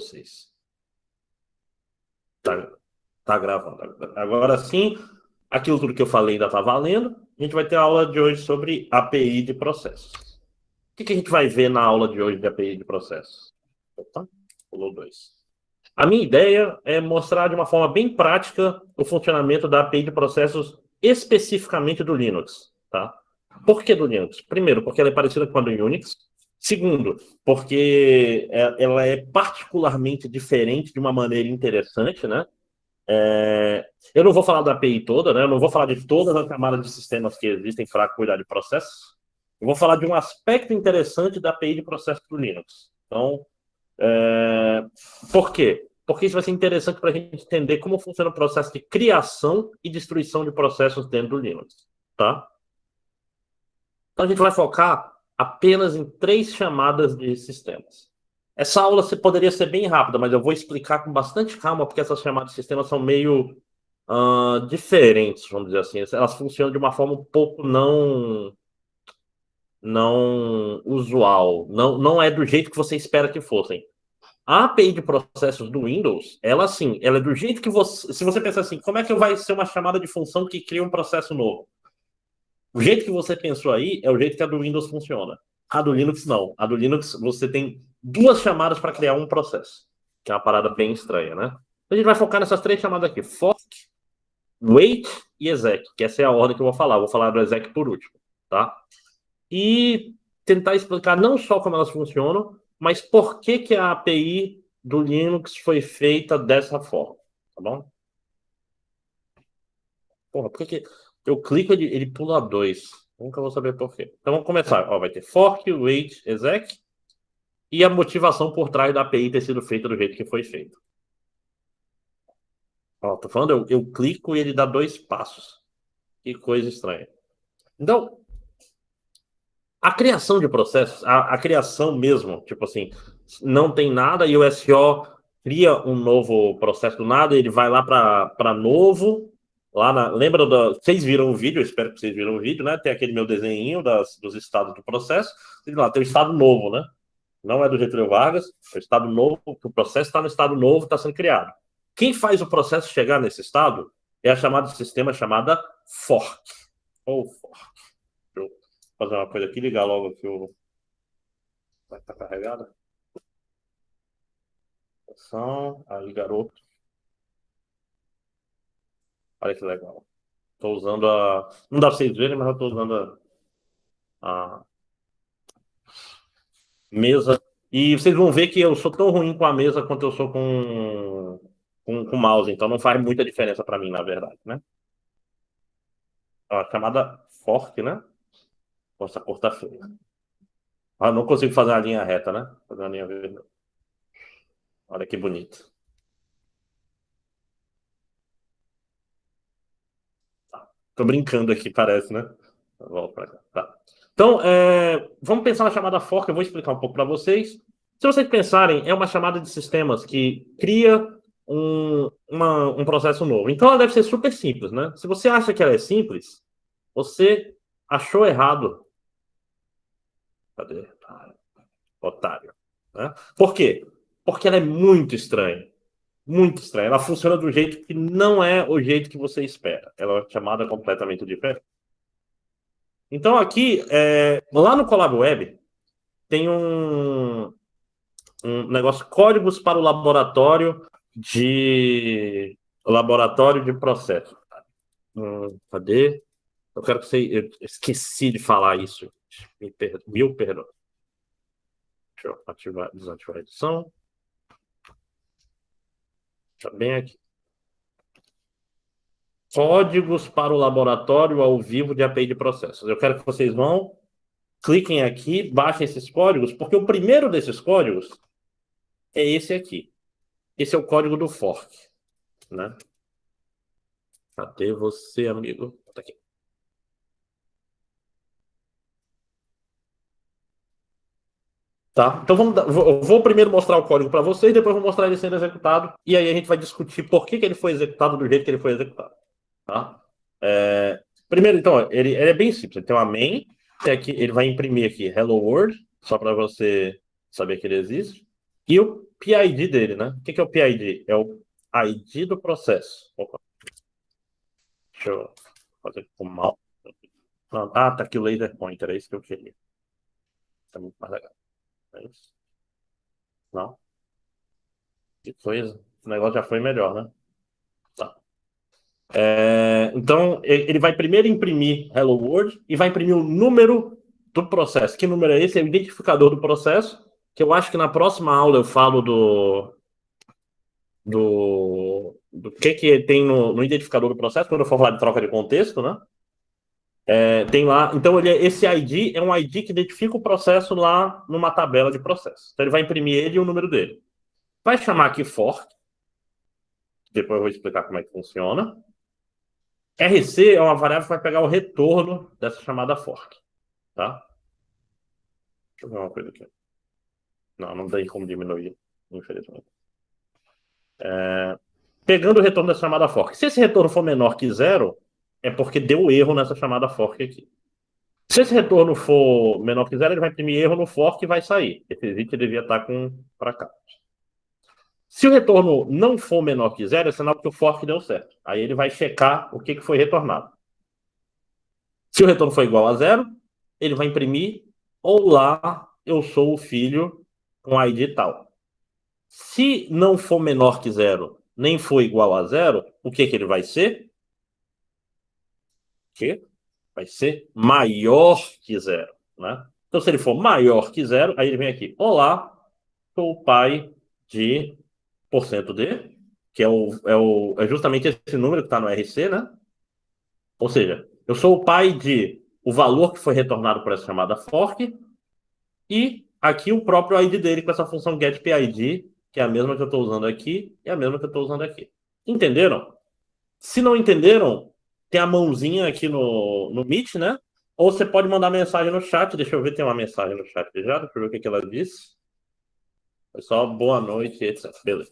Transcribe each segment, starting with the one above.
vocês? Tá gravando. Agora sim, aquilo tudo que eu falei ainda tá valendo. A gente vai ter a aula de hoje sobre API de processos. O que a gente vai ver na aula de hoje de API de processos? Opa, pulou dois. A minha ideia é mostrar de uma forma bem prática o funcionamento da API de processos especificamente do Linux, tá? Por que do Linux? Primeiro, porque ela é parecida com a do Unix. Segundo, porque ela é particularmente diferente de uma maneira interessante, né? Eu não vou falar da API toda, né? Eu não vou falar de todas as camadas de sistemas que existem para cuidar de processos. Eu vou falar de um aspecto interessante da API de processo do Linux. Então, por quê? Porque isso vai ser interessante para a gente entender como funciona o processo de criação e destruição de processos dentro do Linux, tá? Então a gente vai focar apenas em 3 chamadas de sistemas. Essa aula poderia ser bem rápida, mas eu vou explicar com bastante calma, porque essas chamadas de sistemas são meio diferentes, vamos dizer assim. Elas funcionam de uma forma um pouco não usual. Não é do jeito que você espera que fossem. A API de processos do Windows, ela sim, ela é do jeito que você. Se você pensar assim, como é que vai ser uma chamada de função que cria um processo novo? O jeito que você pensou aí é o jeito que a do Windows funciona. A do Linux, não. A do Linux, você tem 2 chamadas para criar um processo, que é uma parada bem estranha, né? A gente vai focar nessas 3 chamadas aqui: fork, wait e exec, que essa é a ordem que eu vou falar. Eu vou falar do exec por último, tá? E tentar explicar não só como elas funcionam, mas por que a API do Linux foi feita dessa forma, tá bom? Porra, por que eu clico e ele pula 2? Nunca vou saber por quê. Então vamos começar. Ó, vai ter fork, wait, exec e a motivação por trás da API ter sido feita do jeito que foi feito. Ó, tô falando, eu clico e ele dá 2 passos. Que coisa estranha. Então, a criação de processos, a criação mesmo, tipo assim, não tem nada e o SO cria um novo processo do nada, ele vai lá para novo, lembra vocês viram o vídeo, eu espero que vocês viram o vídeo, né? Tem aquele meu desenho dos estados do processo, lá tem o estado novo, né? Não é do Getúlio Vargas, é o estado novo, o processo está no estado novo, está sendo criado. Quem faz o processo chegar nesse estado é a chamada de sistema chamada fork, ou fork. Fazer uma coisa aqui, ligar logo aqui o. Vai estar carregada? Ação, aí, garoto. Olha que legal. Estou usando a. Não dá para vocês verem, mas eu estou usando a mesa. E vocês vão ver que eu sou tão ruim com a mesa quanto eu sou com o mouse. Então não faz muita diferença para mim, na verdade, né? Ó, chamada fork, né? Nossa, a cor tá feia. Ah, não consigo fazer uma linha reta, né? Fazer uma linha verde. Olha que bonito. Tô brincando aqui, parece, né? Volto pra cá. Tá. Então, vamos pensar na chamada fork, eu vou explicar um pouco para vocês. Se vocês pensarem, é uma chamada de sistemas que cria um processo novo. Então, ela deve ser super simples, né? Se você acha que ela é simples, você achou errado. Cadê? Otário. Né? Por quê? Porque ela é muito estranha. Muito estranha. Ela funciona do jeito que não é o jeito que você espera. Ela é chamada completamente diferente. Então, aqui, lá no Colab Web, tem um negócio, códigos para o laboratório de processo. Cadê? Eu quero que você. Eu esqueci de falar isso. Mil perdão. Deixa eu desativar a edição. Está bem aqui. Códigos para o laboratório ao vivo de API de processos. Eu quero que vocês cliquem aqui, baixem esses códigos, porque o primeiro desses códigos é esse aqui. Esse é o código do fork, né? Cadê você, amigo? Tá aqui. Tá? Então eu vou primeiro mostrar o código para vocês, depois vou mostrar ele sendo executado, e aí a gente vai discutir por que ele foi executado do jeito que ele foi executado. Tá? Primeiro, então, ele é bem simples. Ele tem uma main, ele vai imprimir aqui Hello World, só para você saber que ele existe. E PID dele, né? O que é o PID? É o ID do processo. Opa. Deixa eu fazer com mal. Ah, tá aqui o laser pointer, é isso que eu queria. Tá muito mais legal. É isso? Não? Que coisa. O negócio já foi melhor, né? Tá. Então, ele vai primeiro imprimir Hello World e vai imprimir o número do processo. Que número é esse? É o identificador do processo, que eu acho que na próxima aula eu falo do que tem no identificador do processo, quando eu for falar de troca de contexto, né? Tem lá. Então, esse ID é um ID que identifica o processo lá numa tabela de processo. Então, ele vai imprimir ele e o número dele. Vai chamar aqui fork. Depois eu vou explicar como é que funciona. RC é uma variável que vai pegar o retorno dessa chamada fork. Tá? Deixa eu ver uma coisa aqui. Não tem como diminuir, infelizmente. Pegando o retorno dessa chamada fork. Se esse retorno for menor que zero, é porque deu erro nessa chamada fork aqui. Se esse retorno for menor que zero, ele vai imprimir erro no fork e vai sair. Esse exit devia estar para cá. Se o retorno não for menor que zero, é sinal que o fork deu certo. Aí ele vai checar o que foi retornado. Se o retorno for igual a zero, ele vai imprimir olá, eu sou o filho com ID tal. Se não for menor que zero, nem for igual a zero, o que ele vai ser? Que vai ser maior que zero, né? Então, se ele for maior que zero, aí ele vem aqui. Olá, sou o pai de %d, que é justamente esse número que está no RC, né? Ou seja, eu sou o pai de o valor que foi retornado por essa chamada fork e aqui o próprio ID dele com essa função getPID, que é a mesma que eu estou usando aqui e a mesma que eu estou usando aqui. Entenderam? Se não entenderam, tem a mãozinha aqui no Meet, né? Ou você pode mandar mensagem no chat. Deixa eu ver, tem uma mensagem no chat já. Deixa eu ver o que ela disse. Foi só boa noite, etc. Beleza.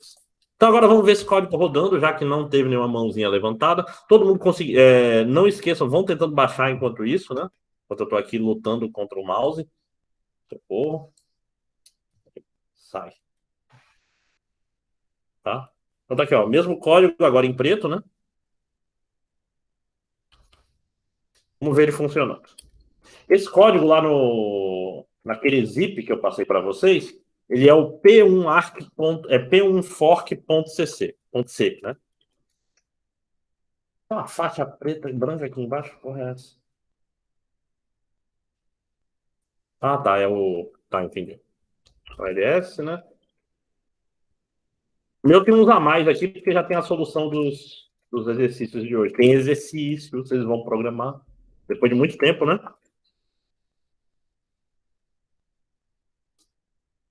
Então agora vamos ver esse código rodando, já que não teve nenhuma mãozinha levantada. Todo mundo conseguiu. Não esqueçam, vão tentando baixar enquanto isso, né? Enquanto eu estou aqui lutando contra o mouse. Socorro. Sai. Tá? Então tá aqui, ó. Mesmo código agora em preto, né? Vamos ver ele funcionando. Esse código lá naquele zip que eu passei para vocês, ele é o p1fork.cc, .c, né? Tem uma faixa preta e branca aqui embaixo, porra é essa? Ah, tá, Tá, entendi. O LS, né? O meu tem uns a mais aqui, porque já tem a solução dos exercícios de hoje. Tem exercício, vocês vão programar. Depois de muito tempo, né?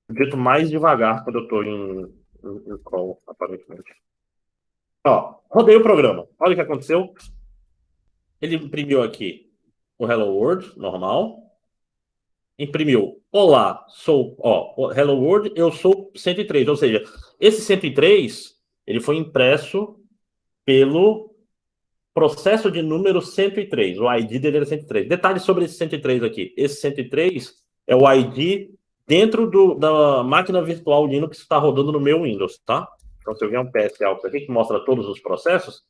Dito mais devagar quando eu estou em call, aparentemente. Ó, rodei o programa. Olha o que aconteceu. Ele imprimiu aqui o Hello World, normal. Imprimiu, olá, Hello World, eu sou 103. Ou seja, esse 103, ele foi impresso pelo processo de número 103. O ID dele era 103. Detalhes sobre esse 103 aqui. Esse 103 é o ID dentro da máquina virtual Linux que está rodando no meu Windows, tá? Então, se eu vier um PSA aqui que mostra todos os processos,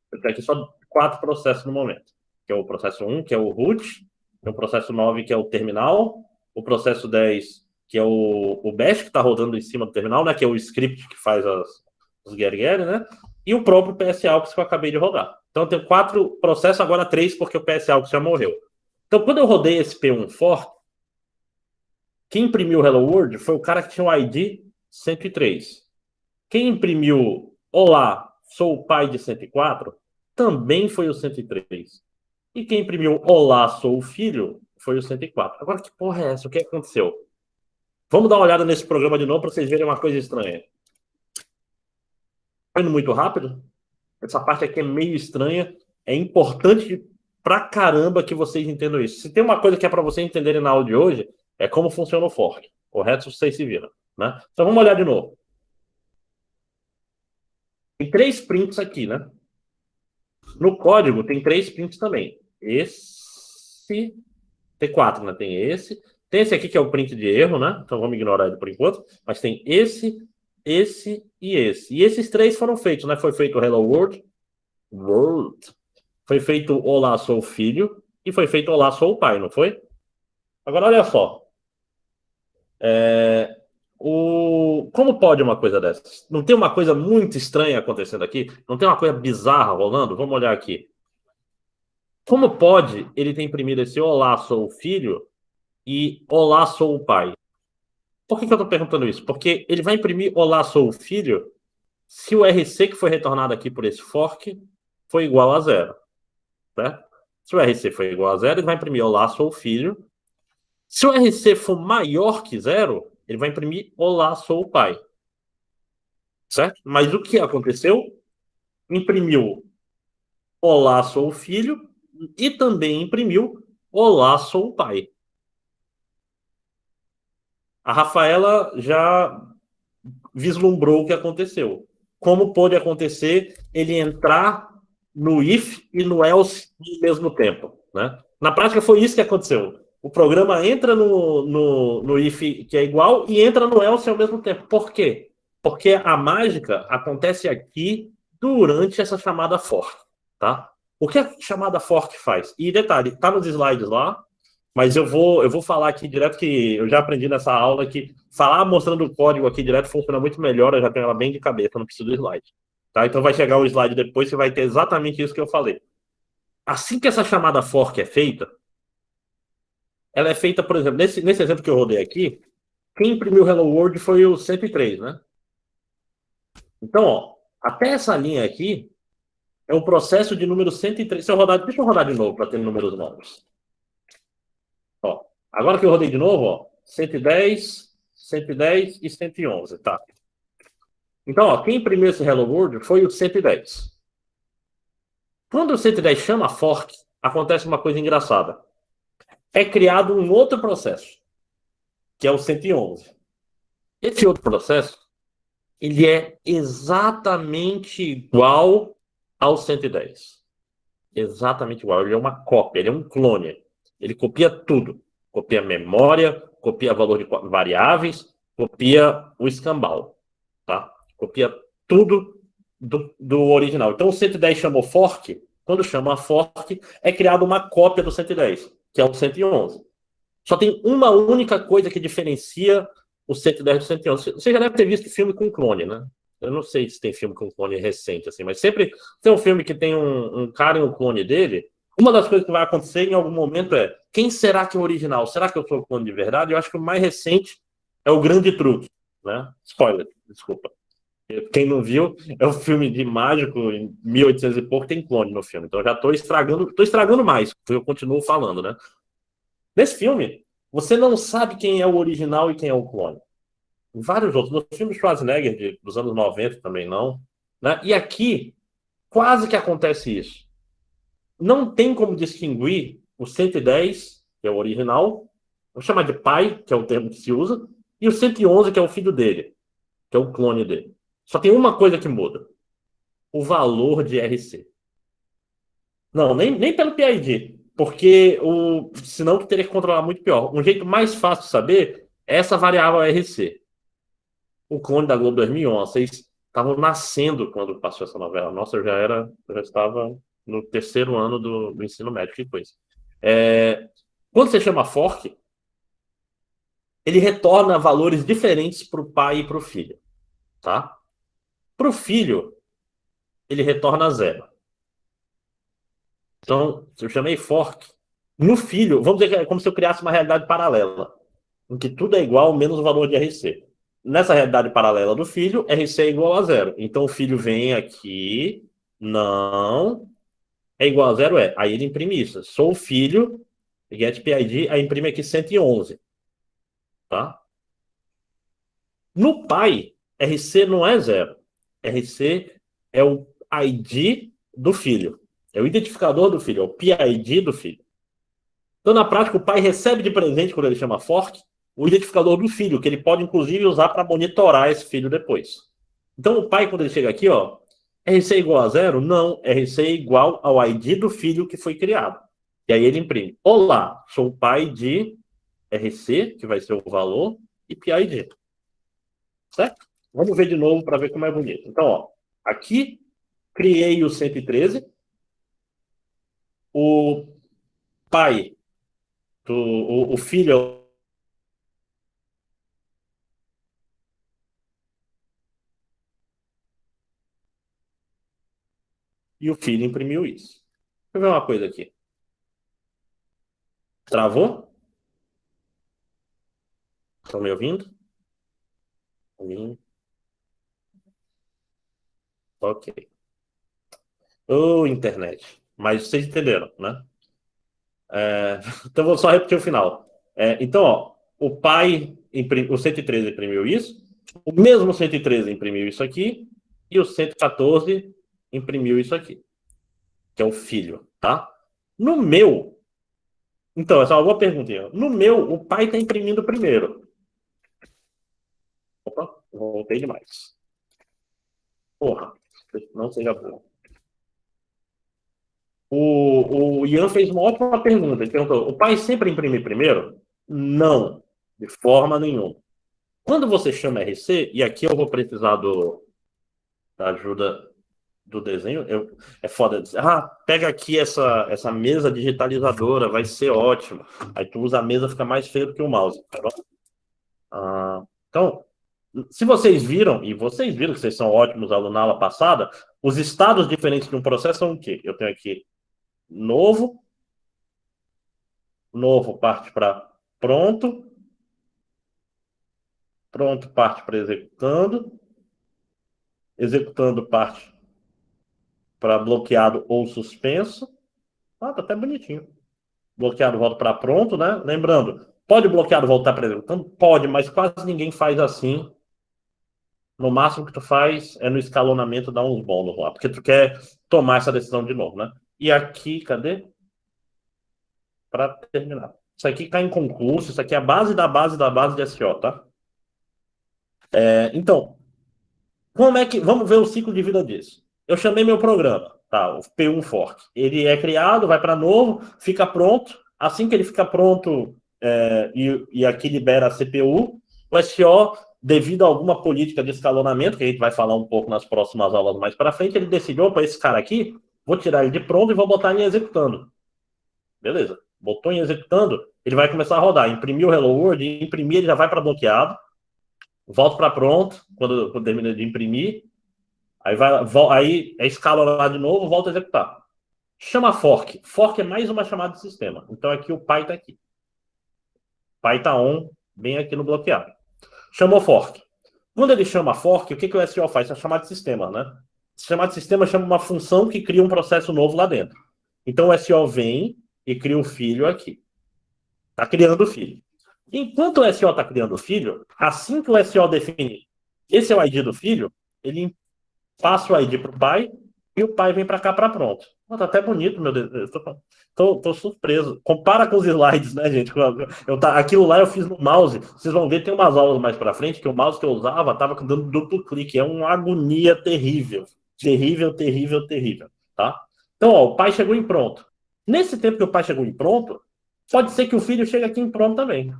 eu tenho aqui só 4 processos no momento. Que é o processo 1, que é o root, tem o processo 9, que é o terminal, o processo 10, que é o bash, que está rodando em cima do terminal, né? Que é o script que faz os get, né? E o próprio PSAlx que eu acabei de rodar. Então, eu tenho 4 processos, agora 3, porque o PSAlx já morreu. Então, quando eu rodei esse P1 for, quem imprimiu o Hello World foi o cara que tinha o ID 103. Quem imprimiu Olá, sou o pai de 104 também foi o 103. E quem imprimiu Olá, sou o filho foi o 104. Agora, que porra é essa? O que aconteceu? Vamos dar uma olhada nesse programa de novo para vocês verem uma coisa estranha. Tá indo muito rápido? Essa parte aqui é meio estranha. É importante pra caramba que vocês entendam isso. Se tem uma coisa que é para vocês entenderem na aula de hoje, é como funciona o fork. O resto vocês se viram, né? Então vamos olhar de novo. Tem 3 prints aqui, né? No código tem 3 prints também. Esse... Tem 4, né? Tem esse. Tem esse aqui que é o print de erro, né? Então vamos ignorar ele por enquanto. Mas tem esse esse e esse. E esses três foram feitos, né? Foi feito o Hello World, World. Foi feito Olá, sou o filho. E foi feito Olá, sou o pai, não foi? Agora, olha só. Como pode uma coisa dessas? Não tem uma coisa muito estranha acontecendo aqui? Não tem uma coisa bizarra rolando? Vamos olhar aqui. Como pode ele ter imprimido esse Olá, sou o filho e Olá, sou o pai? Por que eu estou perguntando isso? Porque ele vai imprimir Olá, sou o filho se o RC que foi retornado aqui por esse fork foi igual a zero. Certo? Se o RC for igual a zero, ele vai imprimir Olá, sou o filho. Se o RC for maior que zero, ele vai imprimir Olá, sou o pai. Certo? Mas o que aconteceu? Imprimiu Olá, sou o filho e também imprimiu Olá, sou o pai. A Rafaela já vislumbrou o que aconteceu. Como pôde acontecer ele entrar no if e no else ao mesmo tempo, né? Na prática foi isso que aconteceu. O programa entra no if que é igual e entra no else ao mesmo tempo. Por quê? Porque a mágica acontece aqui durante essa chamada fork, tá? O que a chamada fork faz? E detalhe, tá nos slides lá, mas eu vou falar aqui direto que eu já aprendi nessa aula que falar mostrando o código aqui direto funciona muito melhor, eu já tenho ela bem de cabeça, não preciso do slide. Tá? Então vai chegar o slide depois, você vai ter exatamente isso que eu falei. Assim que essa chamada fork é feita, ela é feita, por exemplo, nesse exemplo que eu rodei aqui, quem imprimiu o Hello World foi o 103, né? Então, ó, até essa linha aqui é o processo de número 103. Deixa eu rodar de novo para ter números novos. Ó, agora que eu rodei de novo, ó, 110, 110 e 111, tá? Então, ó, quem imprimiu esse Hello World foi o 110. Quando o 110 chama fork, acontece uma coisa engraçada. É criado um outro processo, que é o 111. Esse outro processo, ele é exatamente igual ao 110. Exatamente igual. Ele é uma cópia, ele é um clone. Ele copia tudo. Copia memória, copia valor de variáveis, copia o escambau. Tá? Copia tudo do original. Então o 110 chamou fork. Quando chama fork, é criada uma cópia do 110, que é o 111. Só tem uma única coisa que diferencia o 110 do 111. Você já deve ter visto filme com clone, né? Eu não sei se tem filme com clone recente, assim, mas sempre tem um filme que tem um cara e um clone dele. Uma das coisas que vai acontecer em algum momento é: quem será que é o original? Será que eu sou o clone de verdade? Eu acho que o mais recente é o Grande Truque, né? Spoiler, desculpa. Quem não viu, é um filme de mágico em 1800 e pouco, tem clone no filme. Então eu já tô estragando mais, eu continuo falando, né? Nesse filme, você não sabe quem é o original e quem é o clone. Em vários outros, no filme Schwarzenegger dos anos 90 também não, né? E aqui quase que acontece isso. Não tem como distinguir o 110, que é o original, vou chamar de pai, que é o termo que se usa, e o 111, que é o filho dele, que é o clone dele. Só tem uma coisa que muda: o valor de RC. Não, nem pelo PID, porque senão tu teria que controlar muito pior. Um jeito mais fácil de saber é essa variável RC. O clone da Globo 2011, vocês estavam nascendo quando passou essa novela. Nossa, eu já estava no terceiro ano do ensino médio, que coisa. Quando você chama fork, ele retorna valores diferentes para o pai e para o filho, tá? Para o filho, ele retorna zero. Então, se eu chamei fork, no filho, vamos dizer que é como se eu criasse uma realidade paralela, em que tudo é igual menos o valor de RC. Nessa realidade paralela do filho, RC é igual a zero. Então o filho vem aqui, não, é igual a zero, é. Aí ele imprime isso. Sou o filho, get PID, aí imprime aqui 111. Tá? No pai, RC não é zero. RC é o ID do filho. É o identificador do filho, é o PID do filho. Então, na prática, o pai recebe de presente, quando ele chama fork, o identificador do filho, que ele pode, inclusive, usar para monitorar esse filho depois. Então, o pai, quando ele chega aqui, ó, RC igual a zero? Não, RC é igual ao ID do filho que foi criado. E aí ele imprime: olá, sou o pai de RC, que vai ser o valor, e PID. Certo? Vamos ver de novo para ver como é bonito. Então, ó, aqui criei o 113. O pai, o filho e o filho imprimiu isso. Deixa eu ver uma coisa aqui. Travou? Estão me ouvindo? Ouvindo? Ok. Ô, internet. Mas vocês entenderam, né? Então, vou só repetir o final. Então, ó, o pai, o 113 imprimiu isso, o mesmo 113 imprimiu isso aqui, e o 114 imprimiu isso aqui, que é o filho, tá? No meu, então, essa é uma boa perguntinha. No meu, o pai está imprimindo primeiro. Opa, voltei demais. Porra, não seja burro. O Ian fez uma ótima pergunta. Ele perguntou: o pai sempre imprime primeiro? Não, de forma nenhuma. Quando você chama RC, e aqui eu vou precisar da ajuda do desenho, é foda dizer, pega aqui essa mesa digitalizadora, vai ser ótimo. Aí tu usa a mesa, fica mais feio do que o mouse. Tá bom? Então, se vocês viram, e vocês viram que vocês são ótimos alunos na aula passada, os estados diferentes de um processo são o quê? Eu tenho aqui novo, novo parte para pronto, pronto parte para executando, executando parte para bloqueado ou suspenso. Tá até bonitinho. Bloqueado volta para pronto, né? Lembrando, pode bloqueado voltar para executando? Pode, mas quase ninguém faz assim. No máximo que tu faz é no escalonamento dar uns bônus lá, porque tu quer tomar essa decisão de novo, né? E aqui, cadê? Para terminar. Isso aqui cai em concurso, isso aqui é a base da base da base de SEO, tá? Então, como é que. Vamos ver o ciclo de vida disso. Eu chamei meu programa, tá? O P1 Fork. Ele é criado, vai para novo, fica pronto. Assim que ele fica pronto e aqui libera a CPU, o SEO, devido a alguma política de escalonamento, que a gente vai falar um pouco nas próximas aulas mais para frente, ele decidiu: opa, esse cara aqui, vou tirar ele de pronto e vou botar ele executando. Beleza. Botou em executando, ele vai começar a rodar. Imprimiu o Hello World, imprimir, ele já vai para bloqueado. Volta para pronto, quando termina de imprimir. Aí escala lá de novo, volta a executar. Chama fork. Fork é mais uma chamada de sistema. Então aqui o pai está aqui. Pai está on, bem aqui no bloqueado. Chamou fork. Quando ele chama fork, o que o SEO faz? É chamada de sistema, né? Chamada de sistema chama uma função que cria um processo novo lá dentro. Então o SEO vem e cria o filho aqui. Está criando o filho. Enquanto o SEO está criando o filho, assim que o SEO define esse é o ID do filho, ele passa o ID para o pai e o pai vem para cá para pronto. Tá até bonito, meu Deus. Tô surpreso. Compara com os slides, né, gente? Aquilo lá eu fiz no mouse. Vocês vão ver, tem umas aulas mais para frente que o mouse que eu usava estava dando duplo clique. É uma agonia terrível. Terrível, terrível, terrível. Tá? Então, ó, o pai chegou em pronto. Nesse tempo que o pai chegou em pronto, pode ser que o filho chegue aqui em pronto também.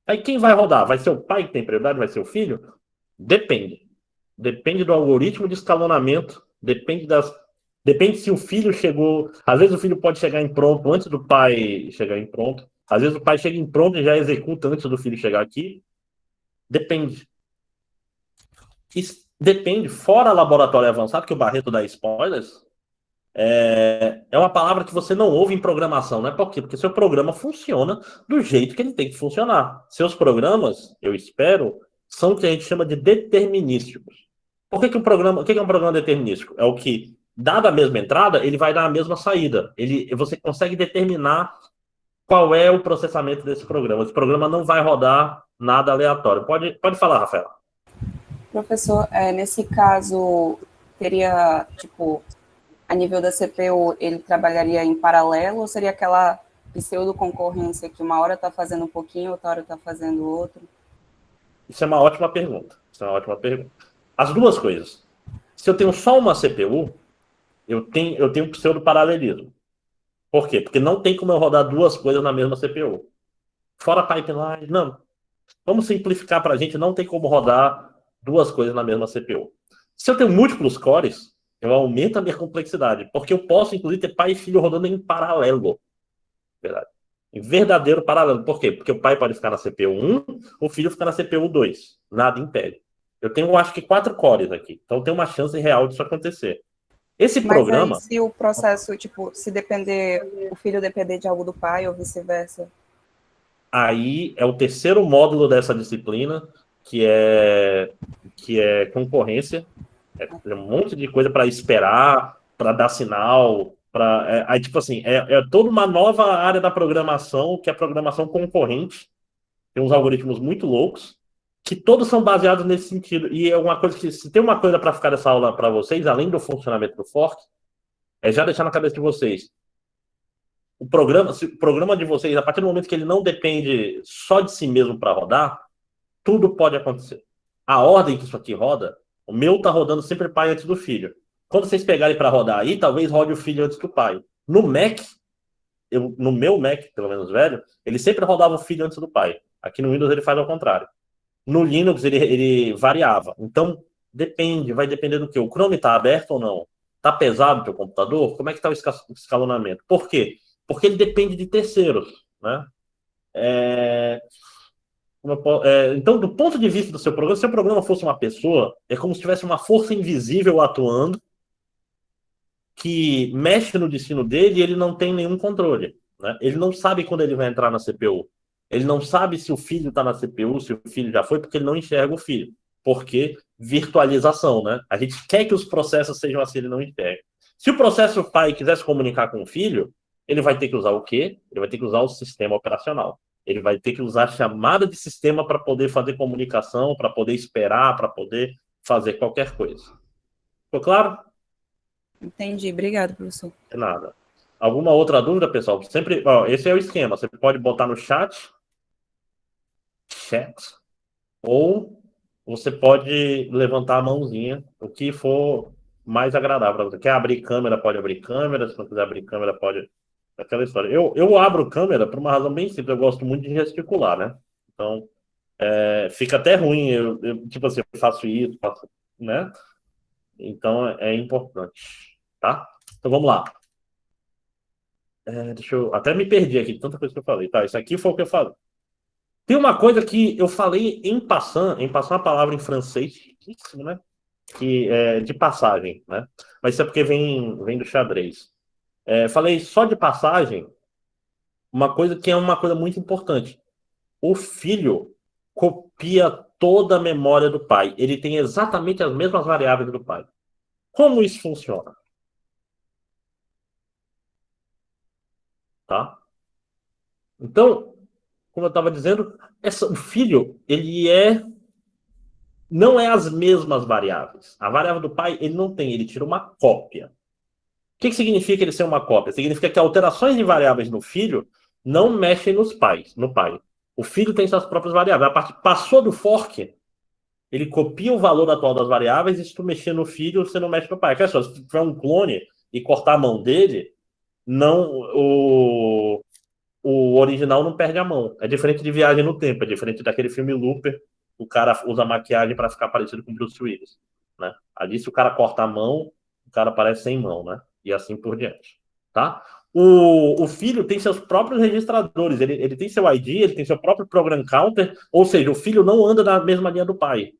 Aí quem vai rodar? Vai ser o pai que tem prioridade? Vai ser o filho? Depende. Depende do algoritmo de escalonamento. Depende se o filho chegou. Às vezes o filho pode chegar em pronto antes do pai chegar em pronto. Às vezes o pai chega em pronto e já executa antes do filho chegar aqui. Depende. Depende. Fora laboratório avançado, que o Barreto dá spoilers, é uma palavra que você não ouve em programação, né? Por quê? Porque seu programa funciona do jeito que ele tem que funcionar. Seus programas, eu espero, são o que a gente chama de determinísticos. Por que o que é um programa determinístico? É o que, dada a mesma entrada, ele vai dar a mesma saída. Você consegue determinar qual é o processamento desse programa. Esse programa não vai rodar nada aleatório. Pode falar, Rafael. Professor, nesse caso, teria, tipo, a nível da CPU, ele trabalharia em paralelo ou seria aquela pseudo-concorrência que uma hora está fazendo um pouquinho, outra hora está fazendo outro? Isso é uma ótima pergunta. As duas coisas. Se eu tenho só uma CPU, eu tenho pseudo-paralelismo. Por quê? Porque não tem como eu rodar duas coisas na mesma CPU. Fora pipeline, não. Vamos simplificar para a gente, não tem como rodar duas coisas na mesma CPU. Se eu tenho múltiplos cores, eu aumento a minha complexidade, porque eu posso, inclusive, ter pai e filho rodando em paralelo. Verdade. Em verdadeiro paralelo. Por quê? Porque o pai pode ficar na CPU 1, o filho fica na CPU 2. Nada impede. Eu tenho, acho que, 4 cores aqui. Então tem uma chance real disso acontecer. Esse Mas aí, programa... se o processo, tipo, se depender, o filho depender de algo do pai ou vice-versa? Aí é o terceiro módulo dessa disciplina, que é concorrência. É um monte de coisa para esperar, para dar sinal, aí, tipo assim, é toda uma nova área da programação, que é a programação concorrente. Tem uns algoritmos muito loucos, que todos são baseados nesse sentido. E é uma coisa que, se tem uma coisa para ficar dessa aula para vocês, além do funcionamento do fork, é já deixar na cabeça de vocês. O programa de vocês, a partir do momento que ele não depende só de si mesmo para rodar, tudo pode acontecer. A ordem que isso aqui roda, o meu tá rodando sempre pai antes do filho. Quando vocês pegarem para rodar aí, talvez rode o filho antes do pai. No Mac, no meu Mac, pelo menos velho, ele sempre rodava o filho antes do pai. Aqui no Windows ele faz ao contrário. No Linux ele variava. Então, depende, vai depender do que. O Chrome está aberto ou não? Está pesado o teu computador? Como é que está o escalonamento? Por quê? Porque ele depende de terceiros, né? Então, do ponto de vista do seu programa, se o programa fosse uma pessoa, é como se tivesse uma força invisível atuando que mexe no destino dele e ele não tem nenhum controle, né? Ele não sabe quando ele vai entrar na CPU. Ele não sabe se o filho está na CPU, se o filho já foi, porque ele não enxerga o filho. Porque virtualização, né? A gente quer que os processos sejam assim, ele não enxerga. Se o processo pai quiser se comunicar com o filho, ele vai ter que usar o quê? Ele vai ter que usar o sistema operacional. Ele vai ter que usar a chamada de sistema para poder fazer comunicação, para poder esperar, para poder fazer qualquer coisa. Ficou claro? Entendi. Obrigado, professor. De nada. Alguma outra dúvida, pessoal? Sempre, ó, esse é o esquema. Você pode botar no chat, ou você pode levantar a mãozinha, o que for mais agradável para você. Quer abrir câmera, pode abrir câmera. Se não quiser abrir câmera, pode... Aquela história. Eu abro câmera por uma razão bem simples. Eu gosto muito de gesticular, né? Então, fica até ruim. Tipo assim, eu faço isso, faço, né? Então, é importante, tá? Então, vamos lá. Deixa eu... Até me perdi aqui, de tanta coisa que eu falei. Tá, isso aqui foi o que eu falei. Tem uma coisa que eu falei em passant a palavra em francês, né? Que é de passagem, né? Mas isso é porque vem do xadrez. Falei só de passagem, uma coisa que é uma coisa muito importante. O filho copia toda a memória do pai. Ele tem exatamente as mesmas variáveis do pai. Como isso funciona? Tá? Então, como eu estava dizendo, o filho, não é as mesmas variáveis. A variável do pai, ele não tem, ele tira uma cópia. O que significa ele ser uma cópia? Significa que alterações de variáveis no filho não mexem no pai. O filho tem suas próprias variáveis. A parte passou do fork, ele copia o valor atual das variáveis, e se tu mexer no filho, você não mexe no pai. Só, se tu tiver um clone e cortar a mão dele, não o original não perde a mão. É diferente de Viagem no Tempo, é diferente daquele filme Looper, o cara usa maquiagem para ficar parecido com Bruce Willis, né? Ali, se o cara corta a mão, o cara parece sem mão, né? E assim por diante, tá? O filho tem seus próprios registradores, ele tem seu ID, ele tem seu próprio program counter, ou seja, o filho não anda na mesma linha do pai,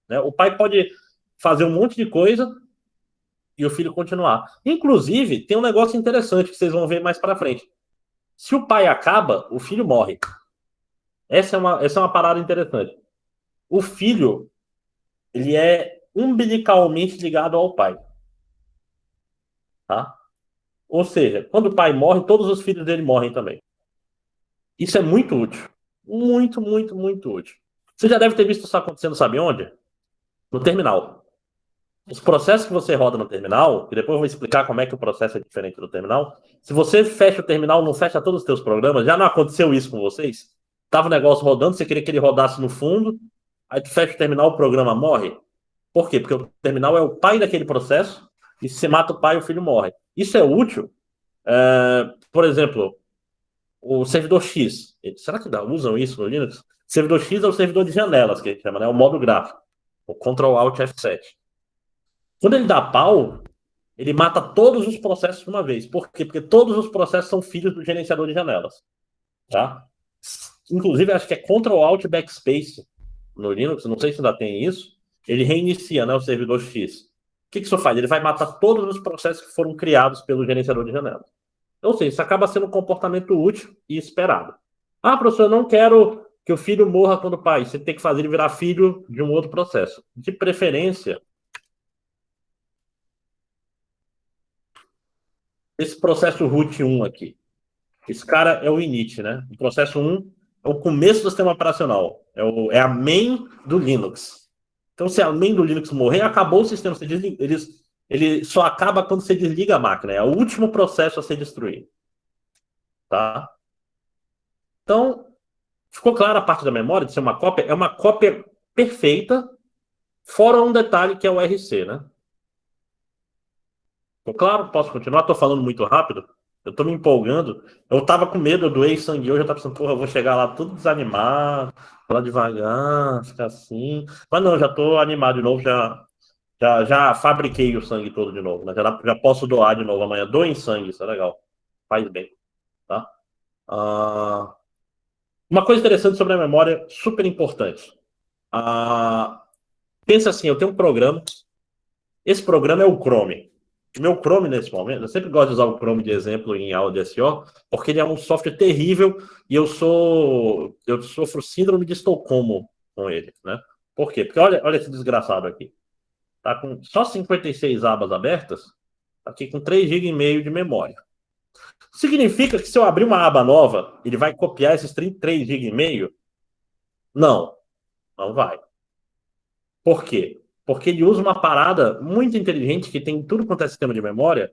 né? O pai pode fazer um monte de coisa e o filho continuar. Inclusive, tem um negócio interessante que vocês vão ver mais para frente. Se o pai acaba, o filho morre. Essa é uma parada interessante. O filho, ele é umbilicalmente ligado ao pai. Tá? Ou seja, quando o pai morre, todos os filhos dele morrem também. Isso é muito útil. Muito, muito, muito útil. Você já deve ter visto isso acontecendo, sabe onde? No terminal. Os processos que você roda no terminal, e depois eu vou explicar como é que o processo é diferente do terminal. Se você fecha o terminal, não fecha todos os teus programas, já não aconteceu isso com vocês? Tava o negócio rodando, você queria que ele rodasse no fundo, aí tu fecha o terminal, o programa morre. Por quê? Porque o terminal é o pai daquele processo, e se você mata o pai, o filho morre. Isso é útil. Por exemplo, o servidor X. Será que usam isso no Linux? Servidor X é o servidor de janelas, que a gente chama, né? O modo gráfico. O Ctrl Alt F7. Quando ele dá pau, ele mata todos os processos de uma vez. Por quê? Porque todos os processos são filhos do gerenciador de janelas. Tá? Inclusive, acho que é Ctrl Alt Backspace no Linux, não sei se ainda tem isso. Ele reinicia, né, o servidor X. O que isso faz? Ele vai matar todos os processos que foram criados pelo gerenciador de janelas. Ou seja, isso acaba sendo um comportamento útil e esperado. Ah, professor, eu não quero que o filho morra quando o pai. Você tem que fazer ele virar filho de um outro processo. De preferência, esse processo root 1 aqui. Esse cara é o init, né? O processo 1 é o começo do sistema operacional. É a main do Linux. Então, se a main do Linux morrer, acabou o sistema. Ele só acaba quando você desliga a máquina. É o último processo a ser destruído. Tá? Então, ficou clara a parte da memória de ser uma cópia? É uma cópia perfeita, fora um detalhe que é o RC, né? Ficou claro? Posso continuar? Estou falando muito rápido? Eu estou me empolgando. Eu tava com medo, eu doei sangue hoje, eu tava pensando, porra, eu vou chegar lá tudo desanimado, falar devagar, ficar assim. Mas não, já estou animado de novo, já fabriquei o sangue todo de novo, né? Já posso doar de novo amanhã. Doem sangue, isso é legal. Faz bem, tá? Uma coisa interessante sobre a memória, super importante. Pensa assim, eu tenho um programa, esse programa é o Chrome. O meu Chrome, nesse momento, eu sempre gosto de usar o Chrome de exemplo em aula de SEO, porque ele é um software terrível e eu sofro síndrome de Estocolmo com ele, né? Por quê? Porque olha esse desgraçado aqui. Tá com só 56 abas abertas, tá aqui com 3,5 GB de memória. Significa que se eu abrir uma aba nova, ele vai copiar esses 3,5 GB? Não, não vai. Por quê? Porque ele usa uma parada muito inteligente que tem em tudo quanto é sistema de memória,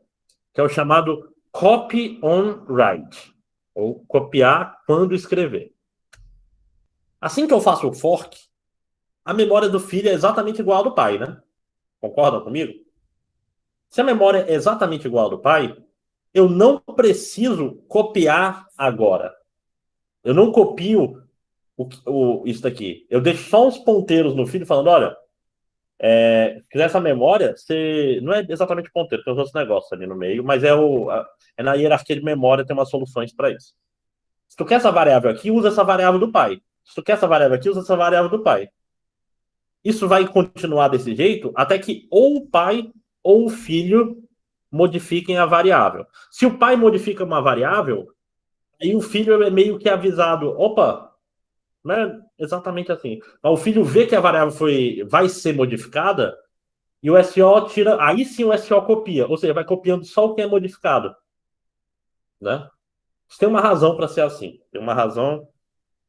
que é o chamado copy on write, ou copiar quando escrever. Assim que eu faço o fork, a memória do filho é exatamente igual à do pai, né? Concordam comigo? Se a memória é exatamente igual à do pai, eu não preciso copiar agora. Eu não copio isso daqui. Eu deixo só uns ponteiros no filho falando, olha, se quiser essa memória, você não é exatamente ponteiro, tem os outros negócios ali no meio, mas é na hierarquia de memória, tem umas soluções para isso. Se tu quer essa variável aqui, usa essa variável do pai. Se tu quer essa variável aqui, usa essa variável do pai. Isso vai continuar desse jeito até que ou o pai ou o filho modifiquem a variável. Se o pai modifica uma variável, aí o filho é meio que avisado, opa, não é exatamente assim. O filho vê que a variável vai ser modificada e o SO tira. Aí sim o SO copia. Ou seja, vai copiando só o que é modificado. Né? Isso tem uma razão para ser assim. Tem uma razão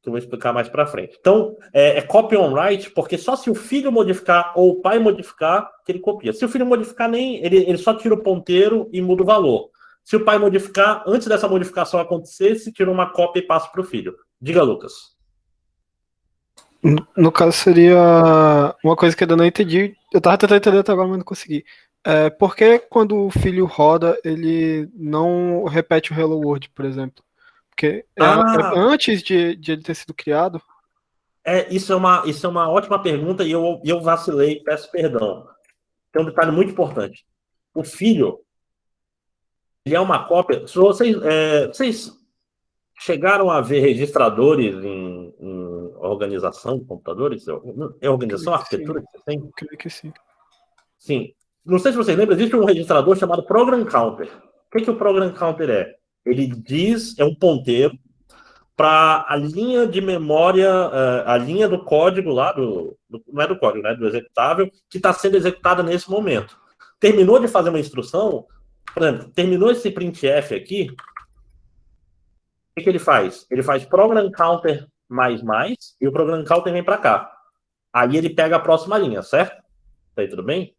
que eu vou explicar mais para frente. Então, é copy on write, porque só se o filho modificar ou o pai modificar, que ele copia. Se o filho modificar, ele só tira o ponteiro e muda o valor. Se o pai modificar, antes dessa modificação acontecer, se tira uma cópia e passa para o filho. Diga, Lucas. No caso, seria uma coisa que eu ainda não entendi. Eu tava tentando entender até agora, mas não consegui. Por que quando o filho roda, ele não repete o Hello World, por exemplo? Porque é antes de ele ter sido criado? Isso é uma ótima pergunta e eu vacilei, peço perdão. Tem um detalhe muito importante. O filho, ele é uma cópia. Se vocês chegaram a ver registradores em organização de computadores? É organização, arquitetura que você tem? Creio que sim. Sim. Não sei se vocês lembram, existe um registrador chamado Program Counter. O que o Program Counter é? Ele diz, é um ponteiro para a linha de memória, a linha do código lá, não é do código, né, do executável, que está sendo executada nesse momento. Terminou de fazer uma instrução, por exemplo, terminou esse printf aqui, o que ele faz? Ele faz program counter mais, e o program counter vem para cá. Aí ele pega a próxima linha, certo? Tá aí, tudo bem?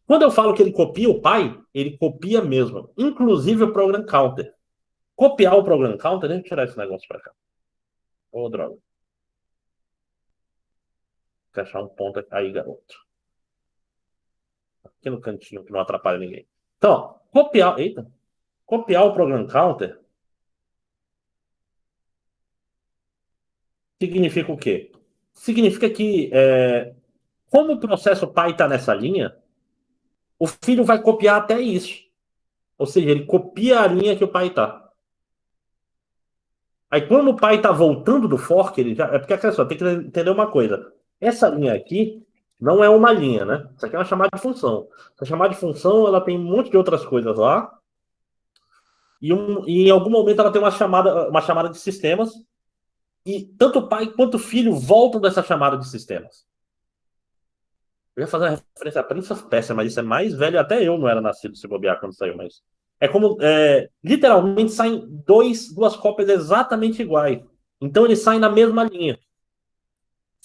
Quando eu falo que ele copia o pai, ele copia mesmo, inclusive o program counter. Copiar o program counter, deixa eu tirar esse negócio para cá. Ô, droga. Vou achar um ponto aí, garoto. Aqui no cantinho, que não atrapalha ninguém. Então, copiar o program counter significa o quê? Significa que, como o processo pai está nessa linha, o filho vai copiar até isso. Ou seja, ele copia a linha que o pai está. Aí, quando o pai está voltando do fork, ele já. É porque, olha só, tem que entender uma coisa. Essa linha aqui não é uma linha, né? Isso aqui é uma chamada de função. Essa chamada de função, ela tem um monte de outras coisas lá. E em algum momento ela tem uma chamada de sistemas. E tanto o pai quanto o filho voltam dessa chamada de sistemas. Eu ia fazer uma referência a Prince of Persia, mas isso é mais velho. Até eu não era nascido se bobear quando saiu, mas. É como. Literalmente saem duas cópias exatamente iguais. Então eles saem na mesma linha.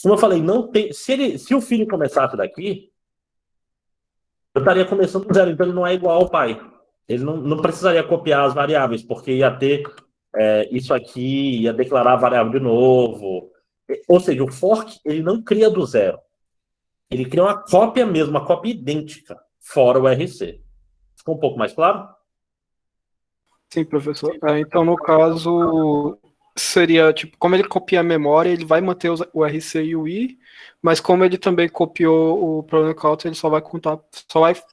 Como eu falei, não tem. Se o filho começasse daqui, eu estaria começando do zero. Então ele não é igual ao pai. Ele não precisaria copiar as variáveis, porque ia ter isso aqui, ia declarar a variável de novo. Ou seja, o fork ele não cria do zero. Ele cria uma cópia mesmo, uma cópia idêntica, fora o RC. Ficou um pouco mais claro? Sim, professor. Então, no caso, seria, tipo, como ele copia a memória, ele vai manter o RC e o I, mas como ele também copiou o Problem Counter, ele só vai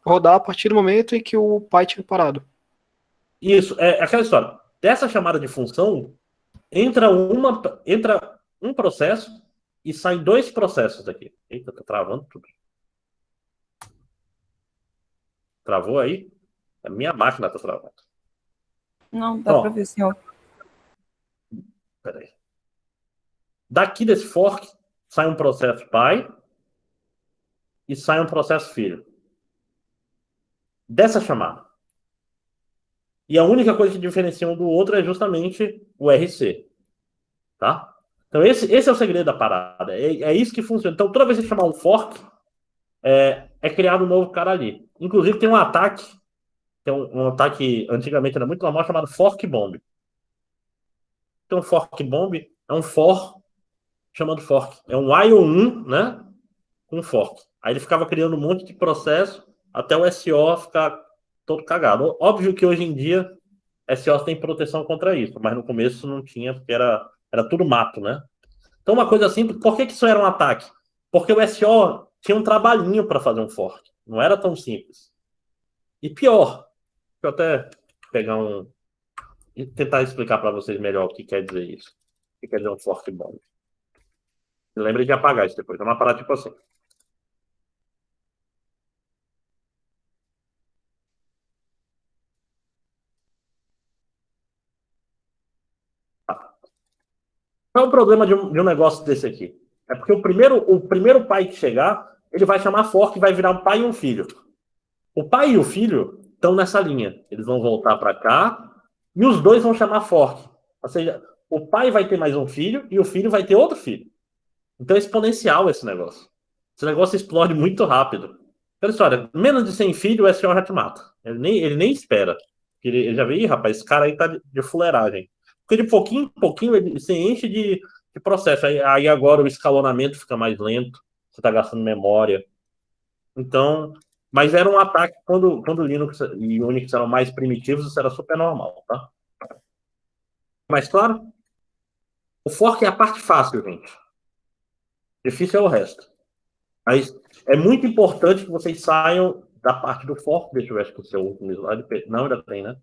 rodar a partir do momento em que o pai tinha parado. Isso, é aquela história. Dessa chamada de função, entra um processo e saem dois processos daqui. Eita, tá travando tudo. Travou aí? A minha máquina tá travando. Não, dá para ver, senhor. Peraí. Daqui desse fork, sai um processo pai e sai um processo filho. Dessa chamada. E a única coisa que diferencia um do outro é justamente o RC. Tá? Então esse é o segredo da parada. É isso que funciona. Então toda vez que você chamar um fork, é criado um novo cara ali. Inclusive tem um ataque, tem um ataque antigamente era muito normal, chamado fork bomb. Então um fork bomb é um for chamando fork. É um IO1, né? Com fork. Aí ele ficava criando um monte de processo até o SO ficar todo cagado. Óbvio que hoje em dia SO tem proteção contra isso, mas no começo não tinha, porque era tudo mato, né? Então uma coisa simples, por que isso era um ataque? Porque o SO tinha um trabalhinho para fazer um fork. Não era tão simples. E pior, deixa eu até pegar e tentar explicar para vocês melhor o que quer dizer isso. O que quer dizer um fork bomb. Lembre de apagar isso depois. É uma parada tipo assim. Qual é o problema de um negócio desse aqui? É porque o primeiro pai que chegar, ele vai chamar fork e vai virar um pai e um filho. O pai e o filho estão nessa linha. Eles vão voltar para cá e os dois vão chamar fork. Ou seja, o pai vai ter mais um filho e o filho vai ter outro filho. Então é exponencial esse negócio. Esse negócio explode muito rápido. Aquela história, menos de 100 filhos, o SO já te mata. Ele nem espera. Ele já vê, ih, rapaz, esse cara aí tá de fuleiragem. Porque de pouquinho em pouquinho ele se enche de processo. Aí agora o escalonamento fica mais lento. Você tá gastando memória. Então, mas era um ataque quando Linux e Unix eram mais primitivos, isso era super normal, tá? Mas claro, o fork é a parte fácil, gente. Difícil é o resto. Mas é muito importante que vocês saiam da parte do fork. Deixa eu ver, acho que o seu último slide. Não, ainda tem, né?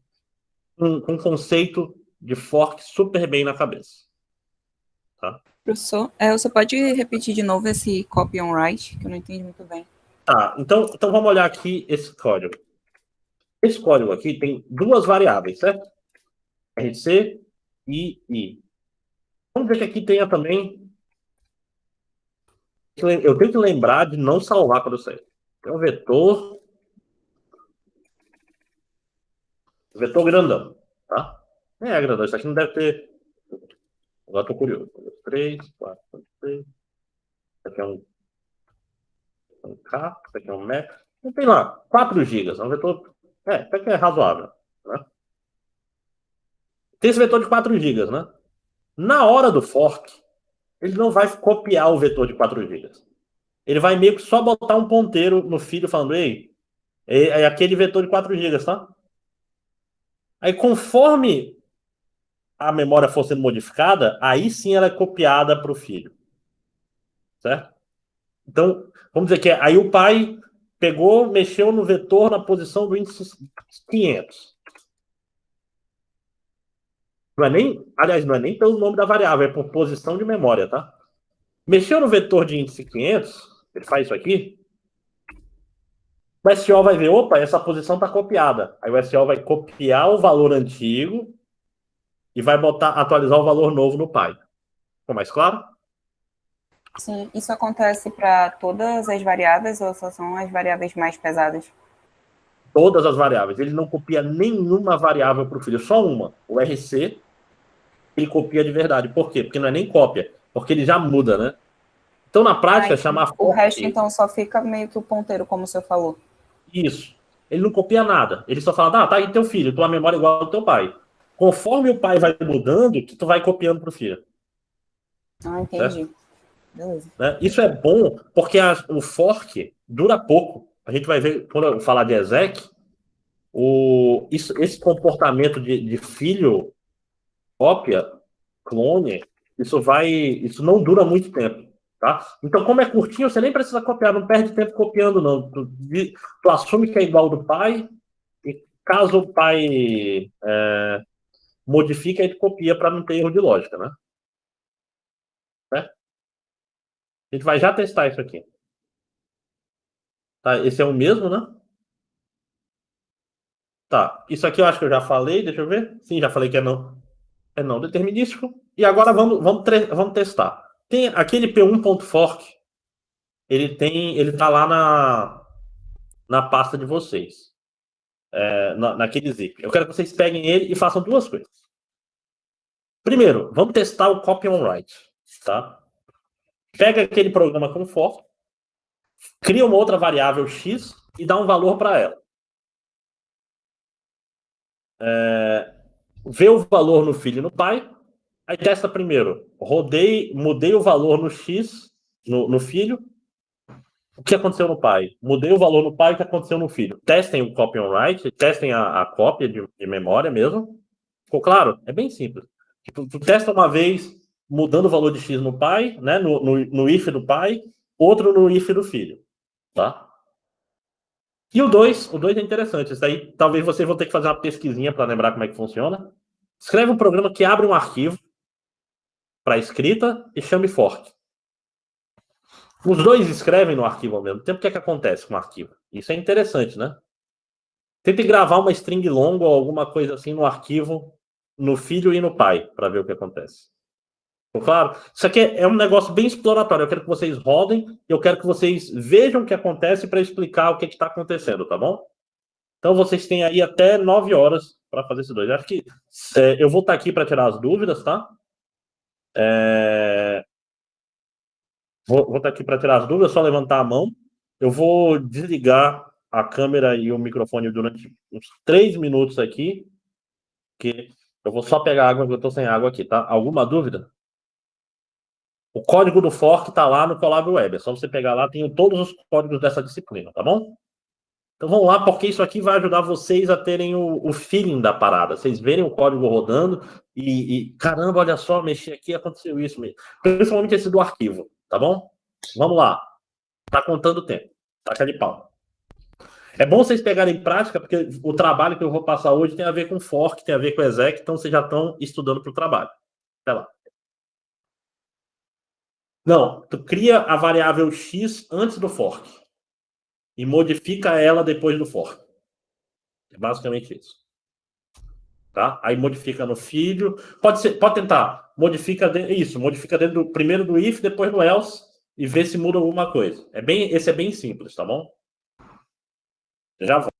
Com um conceito de fork super bem na cabeça. Tá? Professor, você pode repetir de novo esse copy on write, que eu não entendi muito bem. Tá, então vamos olhar aqui esse código. Esse código aqui tem duas variáveis, certo? RC e I. Vamos ver que aqui tenha também. Eu tenho que lembrar de não salvar quando eu sair. Tem um vetor grandão, tá? Grandão. Isso aqui não deve ter. Agora estou curioso. 3, 4, 3. Isso aqui é um K, isso aqui é um Mac. Não tem lá, 4 GB. É um vetor. Até que é razoável. Né? Tem esse vetor de 4 GB, né? Na hora do fork, ele não vai copiar o vetor de 4 GB. Ele vai meio que só botar um ponteiro no filho falando, ei, é aquele vetor de 4 GB, tá? Aí conforme a memória for sendo modificada, aí sim ela é copiada para o filho. Certo? Então, vamos dizer que aí o pai pegou, mexeu no vetor na posição do índice 500. Não é nem, aliás, não é nem pelo nome da variável, é por posição de memória, tá? Mexeu no vetor de índice 500, ele faz isso aqui, o SO vai ver, opa, essa posição está copiada. Aí o SO vai copiar o valor antigo e vai atualizar o valor novo no pai. Ficou mais claro? Sim, isso acontece para todas as variáveis ou só são as variáveis mais pesadas? Todas as variáveis. Ele não copia nenhuma variável para o filho, só uma. O RC, ele copia de verdade. Por quê? Porque não é nem cópia, porque ele já muda, né? Então, na prática, chamar O resto, fork, então, só fica meio que o ponteiro, como o senhor falou. isso. Ele não copia nada. Ele só fala, tá aí teu filho, tua memória é igual ao teu pai. Conforme o pai vai mudando, tu vai copiando para o filho. Ah, Certo? entendi. Beleza. Né? Isso é bom porque o fork dura pouco. A gente vai ver, quando eu falar de exec, esse comportamento de filho, cópia, clone, isso não dura muito tempo. Tá? Então, como é curtinho, você nem precisa copiar, não perde tempo copiando, não. Tu assume que é igual do pai, e caso o pai modifique, aí tu copia para não ter erro de lógica, né? A gente vai já testar isso aqui. Tá? Esse é o mesmo, né? Tá, isso aqui eu acho que eu já falei, deixa eu ver. Sim, já falei que é não determinístico. E agora vamos testar. Tem aquele P1.fork, ele tá lá na pasta de vocês, naquele zip. Eu quero que vocês peguem ele e façam duas coisas. Primeiro, vamos testar o copy on write, tá? Pega aquele programa com fork, cria uma outra variável x e dá um valor para ela. Vê o valor no filho e no pai. Aí testa primeiro. Mudei o valor no X, no filho. O que aconteceu no pai? Mudei o valor no pai, o que aconteceu no filho? Testem o copy on write, testem a cópia de memória mesmo. Ficou claro? É bem simples. Tipo, tu testa uma vez mudando o valor de X no pai, né? No if do pai, outro no if do filho. Tá? E o dois é interessante. Isso aí talvez vocês vão ter que fazer uma pesquisinha para lembrar como é que funciona. Escreve um programa que abre um arquivo para escrita e chame fork. Os dois escrevem no arquivo ao mesmo tempo. O que é que acontece com o arquivo? Isso é interessante, né? Tente gravar uma string longa ou alguma coisa assim no arquivo, no filho e no pai, para ver o que acontece. Ficou claro? Isso aqui é um negócio bem exploratório. Eu quero que vocês rodem, eu quero que vocês vejam o que acontece para explicar o que está acontecendo, tá bom? Então vocês têm aí até 9 horas para fazer esses dois. Acho que eu vou estar aqui para tirar as dúvidas, tá? Vou estar aqui para tirar as dúvidas, só levantar a mão. Eu vou desligar a câmera e o microfone durante uns 3 minutos aqui, que eu vou só pegar água, porque eu estou sem água aqui, tá? Alguma dúvida? O código do fork está lá no Colab Web. É só você pegar lá, tem todos os códigos dessa disciplina, tá bom? Então vamos lá, porque isso aqui vai ajudar vocês a terem o feeling da parada. Vocês verem o código rodando caramba, olha só, mexi aqui, aconteceu isso mesmo. Principalmente esse do arquivo, tá bom? Vamos lá. Tá contando o tempo. Taca de pau. É bom vocês pegarem prática, porque o trabalho que eu vou passar hoje tem a ver com fork, tem a ver com exec, então vocês já estão estudando para o trabalho. Até lá. Não, tu cria a variável x antes do fork e modifica ela depois do fork. É basicamente isso. Tá? Aí modifica no filho. Pode tentar. Modifica dentro primeiro do if, depois do else e vê se muda alguma coisa. Esse é bem simples, tá bom? Já vai.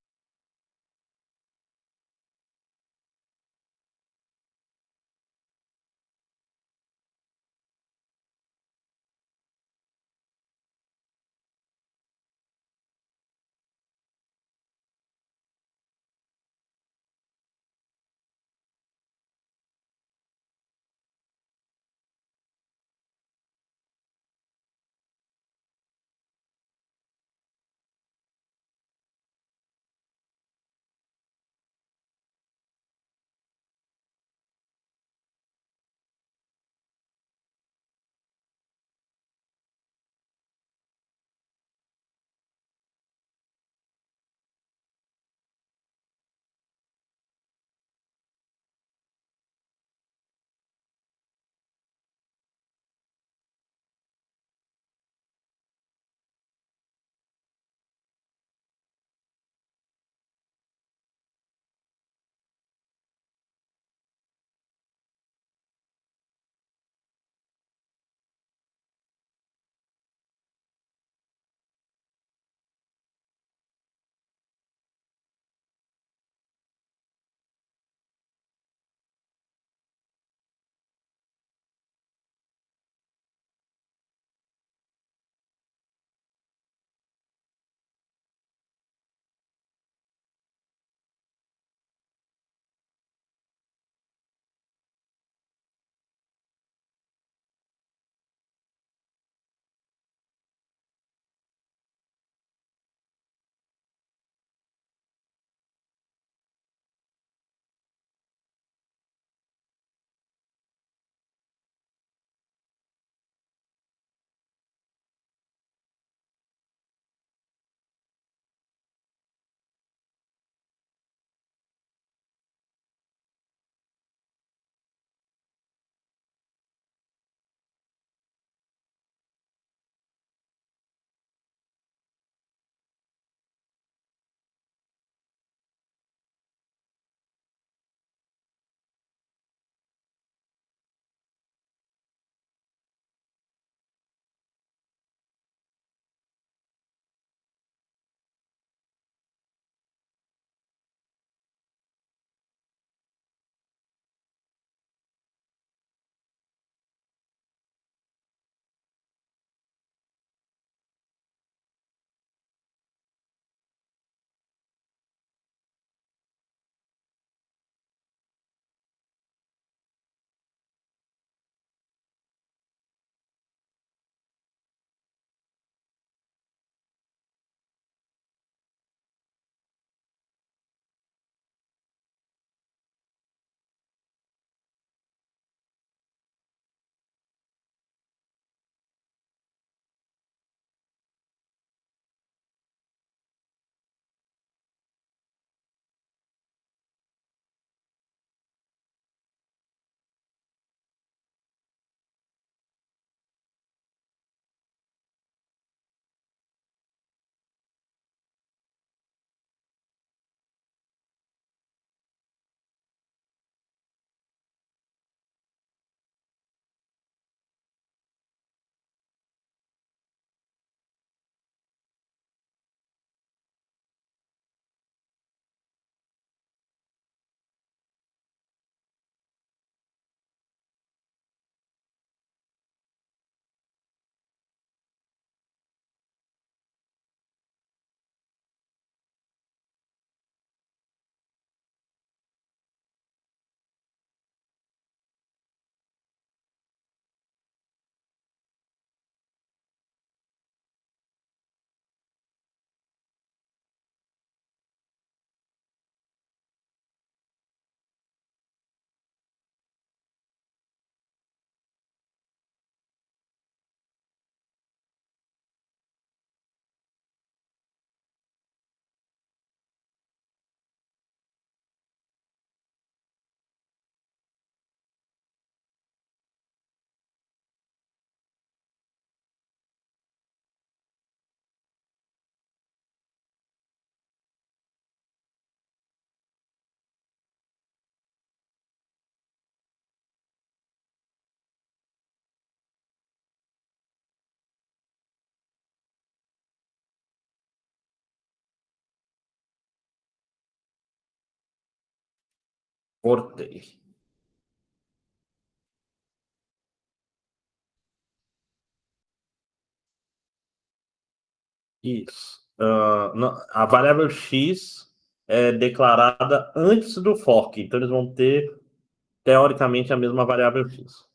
Cortei. Isso. A variável x é declarada antes do fork, então eles vão ter, teoricamente, a mesma variável x.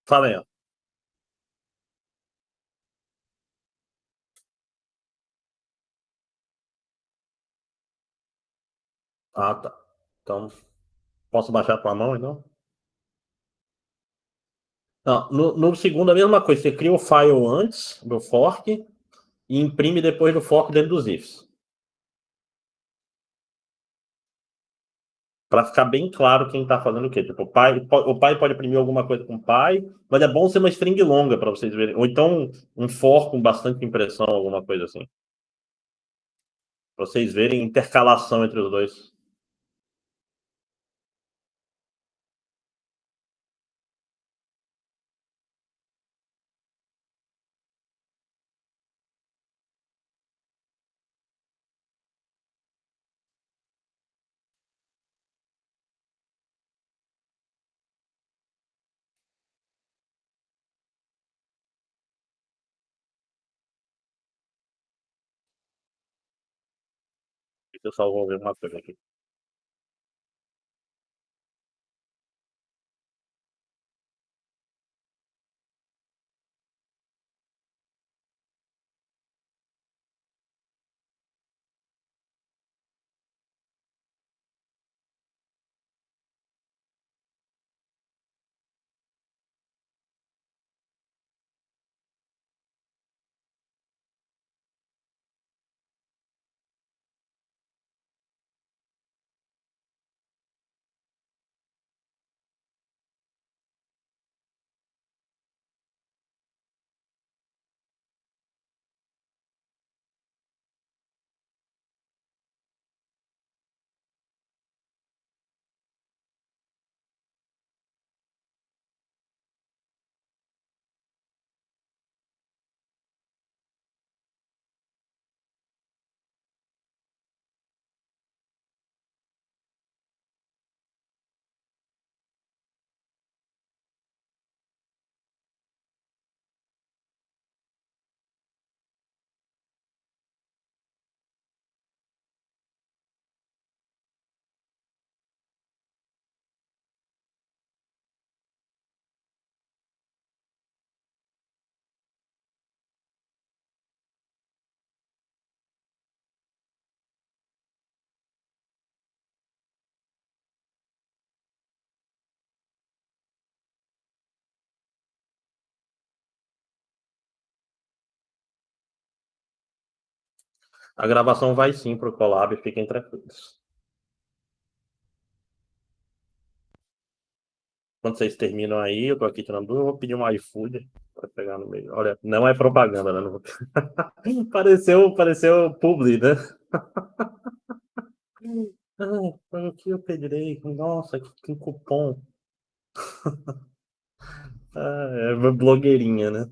Fala aí, ó. Ah, tá. Então, posso baixar com a mão, então? Não, no segundo, a mesma coisa. Você cria o file antes do fork e imprime depois do fork dentro dos ifs. Para ficar bem claro quem está fazendo o quê. Tipo, o pai pode imprimir alguma coisa com o pai, mas é bom ser uma string longa para vocês verem. Ou então um for com bastante impressão, alguma coisa assim. Para vocês verem intercalação entre os dois. Eu só vou ver uma coisa aqui. A gravação vai sim para o Colab, fiquem tranquilos. Quando vocês terminam aí, eu tô aqui tirando dúvida, eu vou pedir um iFood para pegar no meio. Olha, não é propaganda, né? Não vou... pareceu publi, né? O que eu pedirei? Nossa, que cupom. É blogueirinha, né?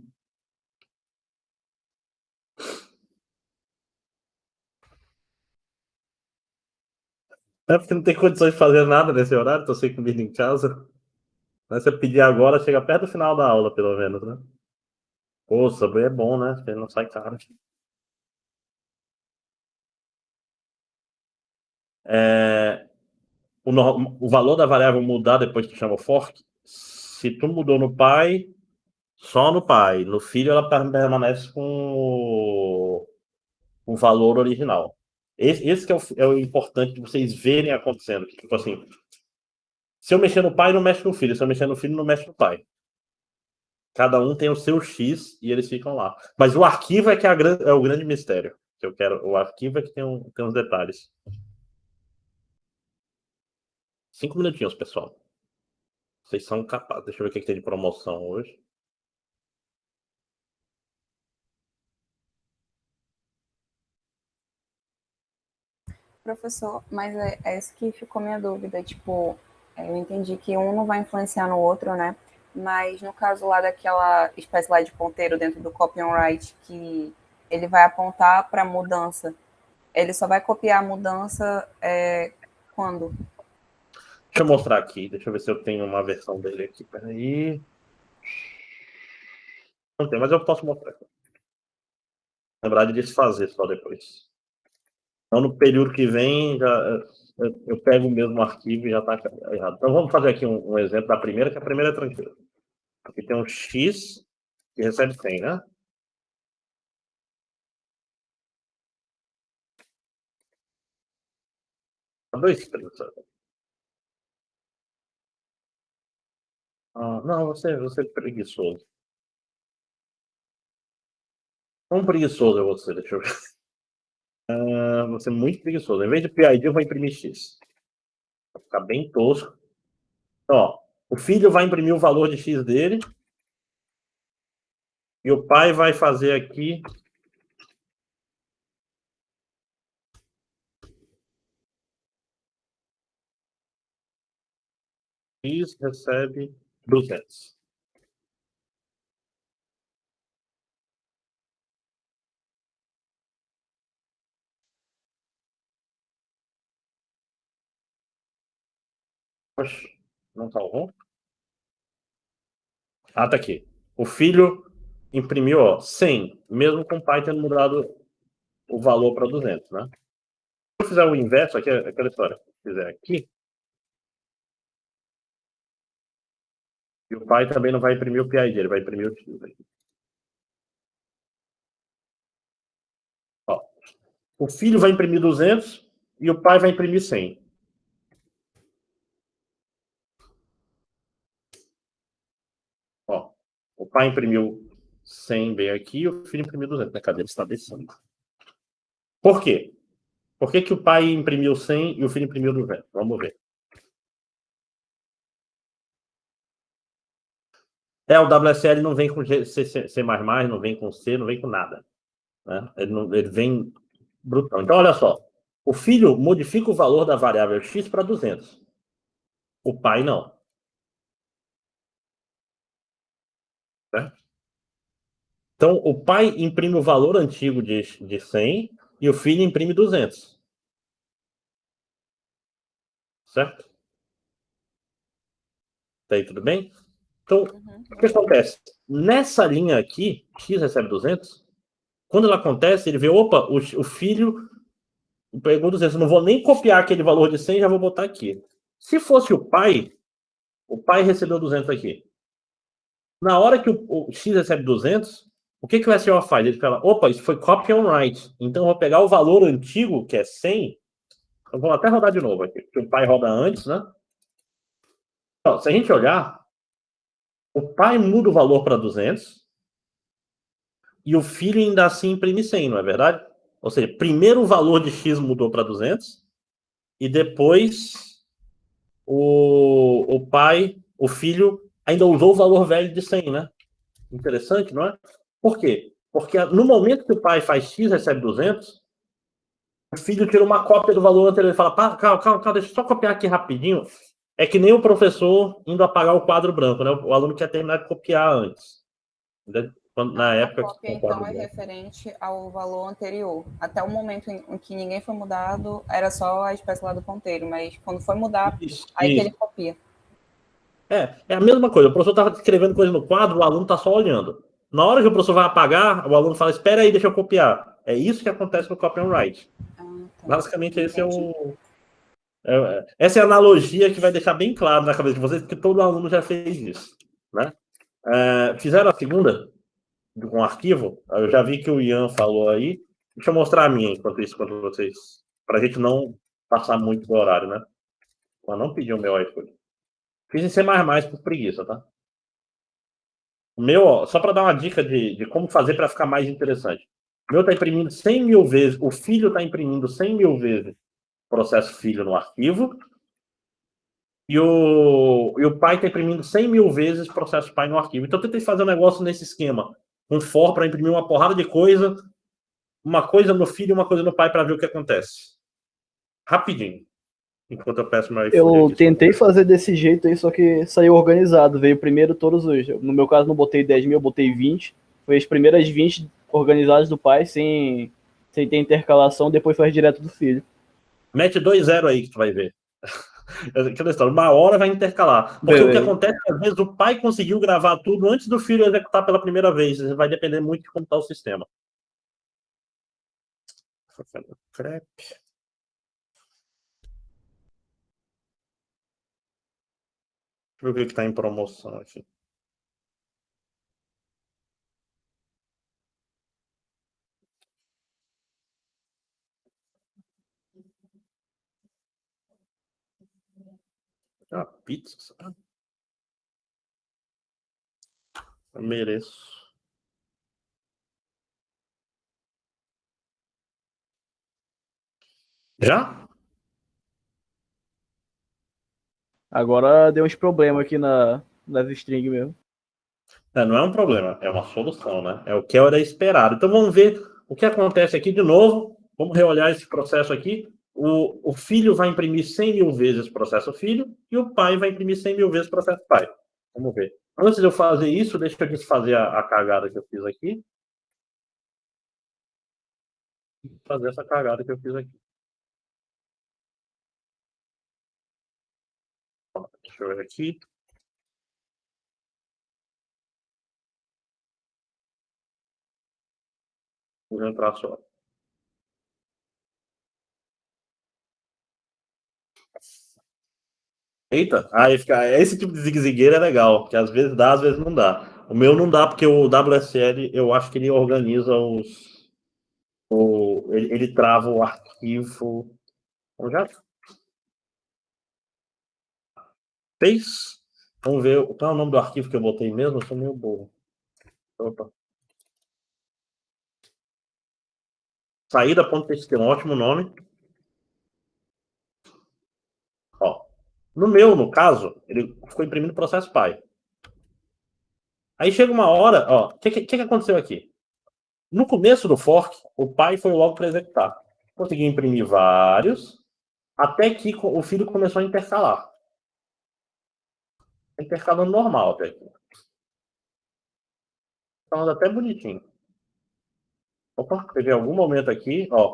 É porque não tem condições de fazer nada nesse horário, tô sem comida em casa. Mas se você pedir agora, chega perto do final da aula, pelo menos, né? Pô, Subway é bom, né? Porque não sai caro. O valor da variável mudar depois que chama fork, se tu mudou no pai, só no pai. No filho, ela permanece com o valor original. Esse que é o importante de vocês verem acontecendo. Tipo assim, se eu mexer no pai, não mexe no filho. Se eu mexer no filho, não mexe no pai. Cada um tem o seu X e eles ficam lá. Mas o arquivo é que é o grande mistério que eu quero. O arquivo é que tem uns detalhes. 5 minutinhos, pessoal. Vocês são capazes. Deixa eu ver o que tem de promoção hoje. Professor, mas é isso que ficou minha dúvida. Tipo, eu entendi que um não vai influenciar no outro, né? Mas no caso lá daquela espécie lá de ponteiro dentro do copy on write, que ele vai apontar para mudança, ele só vai copiar a mudança quando? Deixa eu mostrar aqui. Deixa eu ver se eu tenho uma versão dele aqui. Peraí. Não tem, mas eu posso mostrar. Lembrar de desfazer só depois. Então, no período que vem, eu pego o mesmo arquivo e já está errado. Então, vamos fazer aqui um exemplo da primeira, que a primeira é tranquila. Aqui tem um X que recebe 100, né? Dois prints. Não, você é preguiçoso. Quão preguiçoso é você? Deixa eu ver. Você é muito preguiçoso. Em vez de PID, eu vou imprimir X. Vai ficar bem tosco. Ó, o filho vai imprimir o valor de X dele. E o pai vai fazer aqui. X recebe 200. Oxe, não salvou? Ah, tá aqui. O filho imprimiu, ó, 100, mesmo com o pai tendo mudado o valor para 200, né? Se eu fizer o inverso, aqui é aquela história. Se eu fizer aqui, e o pai também não vai imprimir o PID, ele vai imprimir o X aqui. Ó, o filho vai imprimir 200 e o pai vai imprimir 100. Ó, o pai imprimiu 100 bem aqui e o filho imprimiu 200. Minha cadeira está descendo. Por quê? Por que o pai imprimiu 100 e o filho imprimiu 200? Vamos ver. O WSL não vem com C++, não vem com C, não vem com nada. Né? Ele vem brutal. Então, olha só. O filho modifica o valor da variável X para 200. O pai não. Certo? Então, o pai imprime o valor antigo de 100 e o filho imprime 200. Certo? Tá aí tudo bem? Então, o que acontece? Nessa linha aqui, X recebe 200. Quando ela acontece, ele vê, opa, o filho pegou 200. Eu não vou nem copiar aquele valor de 100, já vou botar aqui. Se fosse o pai recebeu 200 aqui. Na hora que o X recebe 200, o que o SO faz? Ele fala, opa, isso foi copy on write. Então, eu vou pegar o valor antigo, que é 100. Eu vou até rodar de novo aqui, porque o pai roda antes, né? Então, se a gente olhar, o pai muda o valor para 200 e o filho ainda assim imprime 100, não é verdade? Ou seja, primeiro o valor de X mudou para 200 e depois o o filho ainda usou o valor velho de 100, né? Interessante, não é? Por quê? Porque no momento que o pai faz X e recebe 200, o filho tira uma cópia do valor anterior e fala, calma, deixa eu só copiar aqui rapidinho. É que nem o professor indo apagar o quadro branco, né? O aluno quer terminar de copiar antes. Na época a cópia, então, é referente ao valor anterior. Até o momento em que ninguém foi mudado, era só a espécie lá do ponteiro, mas quando foi mudar, aí que ele copia. É a mesma coisa. O professor estava escrevendo coisa no quadro, o aluno está só olhando. Na hora que o professor vai apagar, o aluno fala, espera aí, deixa eu copiar. É isso que acontece no copy and write. Tá. Basicamente, esse essa é a analogia que vai deixar bem claro na cabeça de vocês, que todo aluno já fez isso. Né? Fizeram a segunda com um arquivo? Eu já vi que o Ian falou aí. Deixa eu mostrar a minha, enquanto vocês... Para a gente não passar muito do horário, né? Mas não pedir o meu iFood. Fiz em C++ por preguiça, tá? O meu, ó, só para dar uma dica de como fazer para ficar mais interessante. O meu está imprimindo 100 mil vezes, o filho está imprimindo 100 mil vezes processo filho no arquivo, e o pai está imprimindo 100 mil vezes processo pai no arquivo. Então, eu tentei fazer um negócio nesse esquema, um for para imprimir uma porrada de coisa, uma coisa no filho e uma coisa no pai para ver o que acontece. Rapidinho. Enquanto eu peço meu iFood. Eu tentei fazer desse jeito aí, só que saiu organizado. Veio primeiro todos os... No meu caso, não botei 10 mil, eu botei 20. Foi as primeiras 20 organizadas do pai, sem ter intercalação, depois faz direto do filho. Mete 2-0 aí que tu vai ver. Aquela história, uma hora vai intercalar. Porque o que acontece é que, às vezes, o pai conseguiu gravar tudo antes do filho executar pela primeira vez. Vai depender muito de como está o sistema. Crepe. Deixa eu ver o que está em promoção aqui. Pizza, sabe? Eu mereço. Já? Agora deu uns problemas aqui nas strings mesmo. Não é um problema, é uma solução, né? É o que era esperado. Então vamos ver o que acontece aqui de novo. Vamos reolhar esse processo aqui. O filho vai imprimir 100 mil vezes processo filho e o pai vai imprimir 100 mil vezes processo pai. Vamos ver. Antes de eu fazer isso, deixa eu desfazer a cagada que eu fiz aqui. Fazer essa cagada que eu fiz aqui. Deixa eu ver aqui. Vou entrar só. Eita, aí fica, esse tipo de zigue-zagueira é legal, que às vezes dá, às vezes não dá. O meu não dá, porque o WSL, eu acho que ele organiza ele trava o arquivo. Já fez? Vamos ver qual é o nome do arquivo que eu botei mesmo, eu sou meio burro. Opa. Saída.txt, um ótimo nome. Ó, no caso, ele ficou imprimindo o processo pai. Aí chega uma hora, ó, o que aconteceu aqui? No começo do fork, o pai foi logo para executar. Consegui imprimir vários, até que o filho começou a intercalar. Intercalando normal até aqui. Falando até bonitinho. Opa, teve algum momento aqui, ó.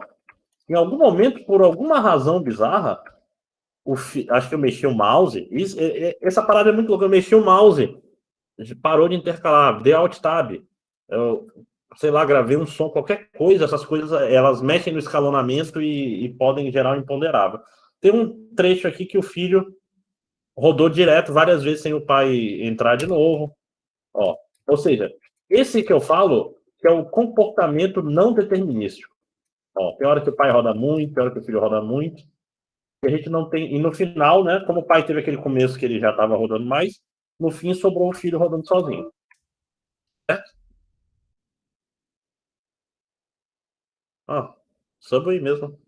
Em algum momento, por alguma razão bizarra, acho que eu mexi o mouse. Essa parada é muito louca. Eu mexi o mouse. Parou de intercalar. Dei Alt Tab. Eu, sei lá, gravei um som, qualquer coisa. Essas coisas, elas mexem no escalonamento e podem gerar um imponderável. Tem um trecho aqui que o filho rodou direto várias vezes sem o pai entrar de novo. Ó, ou seja, esse que eu falo que é o comportamento não determinístico. Ó, tem hora que o pai roda muito, tem hora que o filho roda muito. E a gente não tem. E no final, né? Como o pai teve aquele começo que ele já estava rodando mais, no fim sobrou o filho rodando sozinho. Certo? Subway mesmo.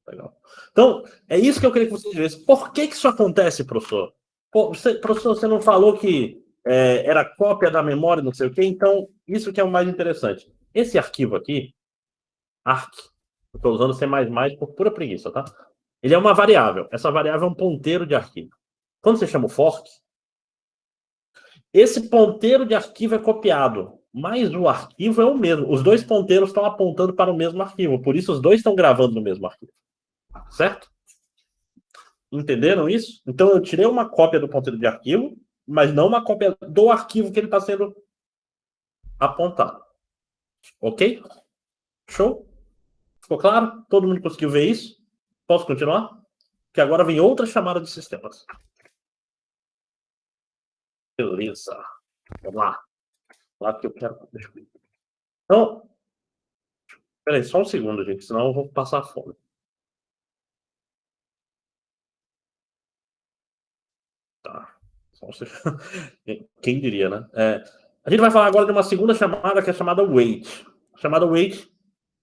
Legal. Então, é isso que eu queria que vocês vissem. Por que isso acontece, professor? Pô, professor, você não falou que era cópia da memória, não sei o quê? Então, isso que é o mais interessante. Esse arquivo aqui, arc, eu estou usando C++ por pura preguiça, tá? Ele é uma variável. Essa variável é um ponteiro de arquivo. Quando você chama o fork, esse ponteiro de arquivo é copiado, mas o arquivo é o mesmo. Os dois ponteiros estão apontando para o mesmo arquivo, por isso os dois estão gravando no mesmo arquivo. Certo? Entenderam isso? Então eu tirei uma cópia do ponteiro de arquivo, mas não uma cópia do arquivo que ele está sendo apontado. Ok? Show? Ficou claro? Todo mundo conseguiu ver isso? Posso continuar? Que agora vem outra chamada de sistemas. Beleza. Vamos lá. Lá que eu quero. Então, peraí, só um segundo, gente, senão eu vou passar fome. Tá. Quem diria, né? A gente vai falar agora de uma segunda chamada que é chamada wait. A chamada wait,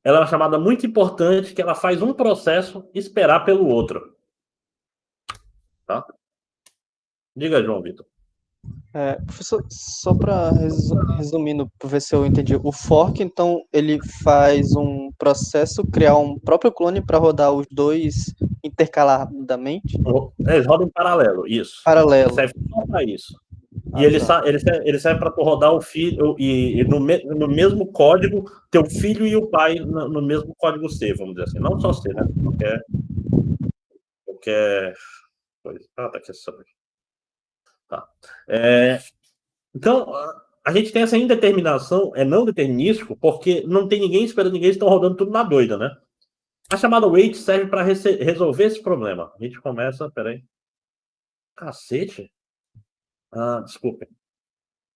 ela é uma chamada muito importante que ela faz um processo esperar pelo outro. Tá? Diga, João Vitor. Professor, só para resumindo, para ver se eu entendi, o fork, então, ele faz um processo, criar um próprio clone para rodar os dois intercaladamente? Eles rodam em paralelo, isso. Paralelo. Serve só para isso. E ele serve para rodar o filho, e no mesmo código, ter o filho e o pai no mesmo código C, vamos dizer assim. Não só C, né? Qualquer coisa. Tá aqui essa aqui. Tá. Então, a gente tem essa indeterminação, não determinístico, porque não tem ninguém esperando ninguém, estão rodando tudo na doida, né? A chamada wait serve para resolver esse problema. A gente começa, peraí. Cacete. Desculpem.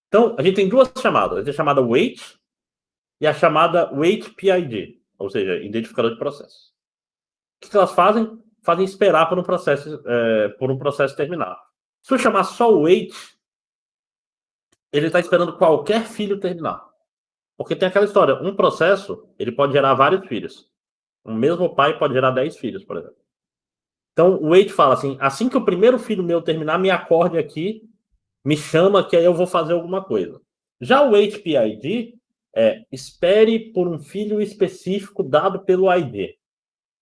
Então, a gente tem duas chamadas. A chamada wait e a chamada wait PID, ou seja, identificador de processo. O que elas fazem? Fazem esperar por um processo terminar. Se eu chamar só wait, ele está esperando qualquer filho terminar. Porque tem aquela história, um processo, ele pode gerar vários filhos. O mesmo pai pode gerar 10 filhos, por exemplo. Então, o wait fala assim que o primeiro filho meu terminar, me acorde aqui, me chama que aí eu vou fazer alguma coisa. Já o wait PID espere por um filho específico dado pelo ID.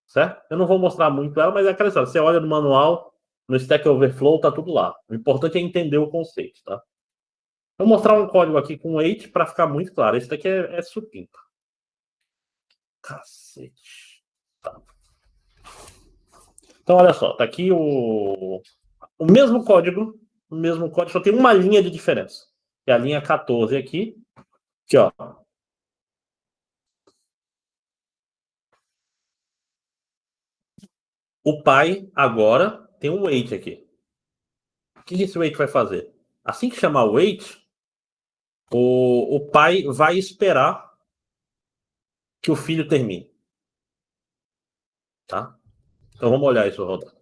Certo? Eu não vou mostrar muito ela, mas é aquela história. Você olha no manual, no Stack Overflow, tá tudo lá. O importante é entender o conceito, tá? Vou mostrar um código aqui com wait para ficar muito claro. Esse daqui é supimpa. Cacete. Tá. Então, olha só. Tá aqui o mesmo código. O mesmo código, só tem uma linha de diferença. É a linha 14 aqui. Aqui, ó. O pai agora tem um wait aqui. O que esse wait vai fazer? Assim que chamar o wait, o pai vai esperar que o filho termine. Tá? Então vamos olhar isso rodando.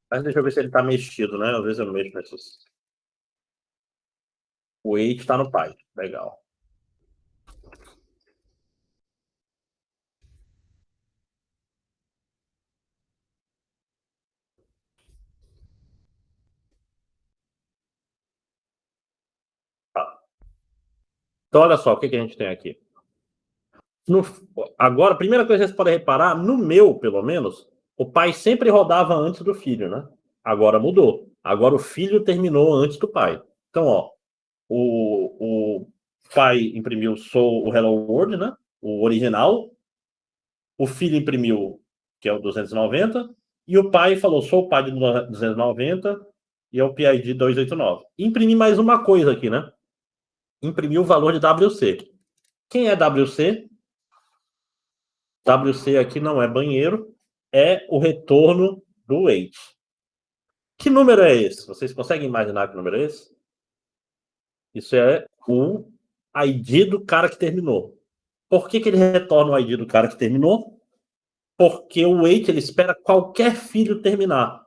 Mas deixa eu ver se ele está mexido, né? Às vezes eu mexo nesses. O wait está no pai. Legal. Tá. Então, olha só o que a gente tem aqui. Agora, a primeira coisa que vocês podem reparar, no meu, pelo menos, o pai sempre rodava antes do filho, né? Agora mudou. Agora o filho terminou antes do pai. Então, ó, o pai imprimiu o Hello World, né? O original. O filho imprimiu, que é o 290, e o pai falou, sou o pai de 290 e é o PID 289. Imprimi mais uma coisa aqui, né? Imprimiu o valor de WC. Quem é WC? WC aqui não é banheiro, é o retorno do wait. Que número é esse? Vocês conseguem imaginar que número é esse? Isso é o ID do cara que terminou. Por que ele retorna o ID do cara que terminou? Porque o wait, ele espera qualquer filho terminar.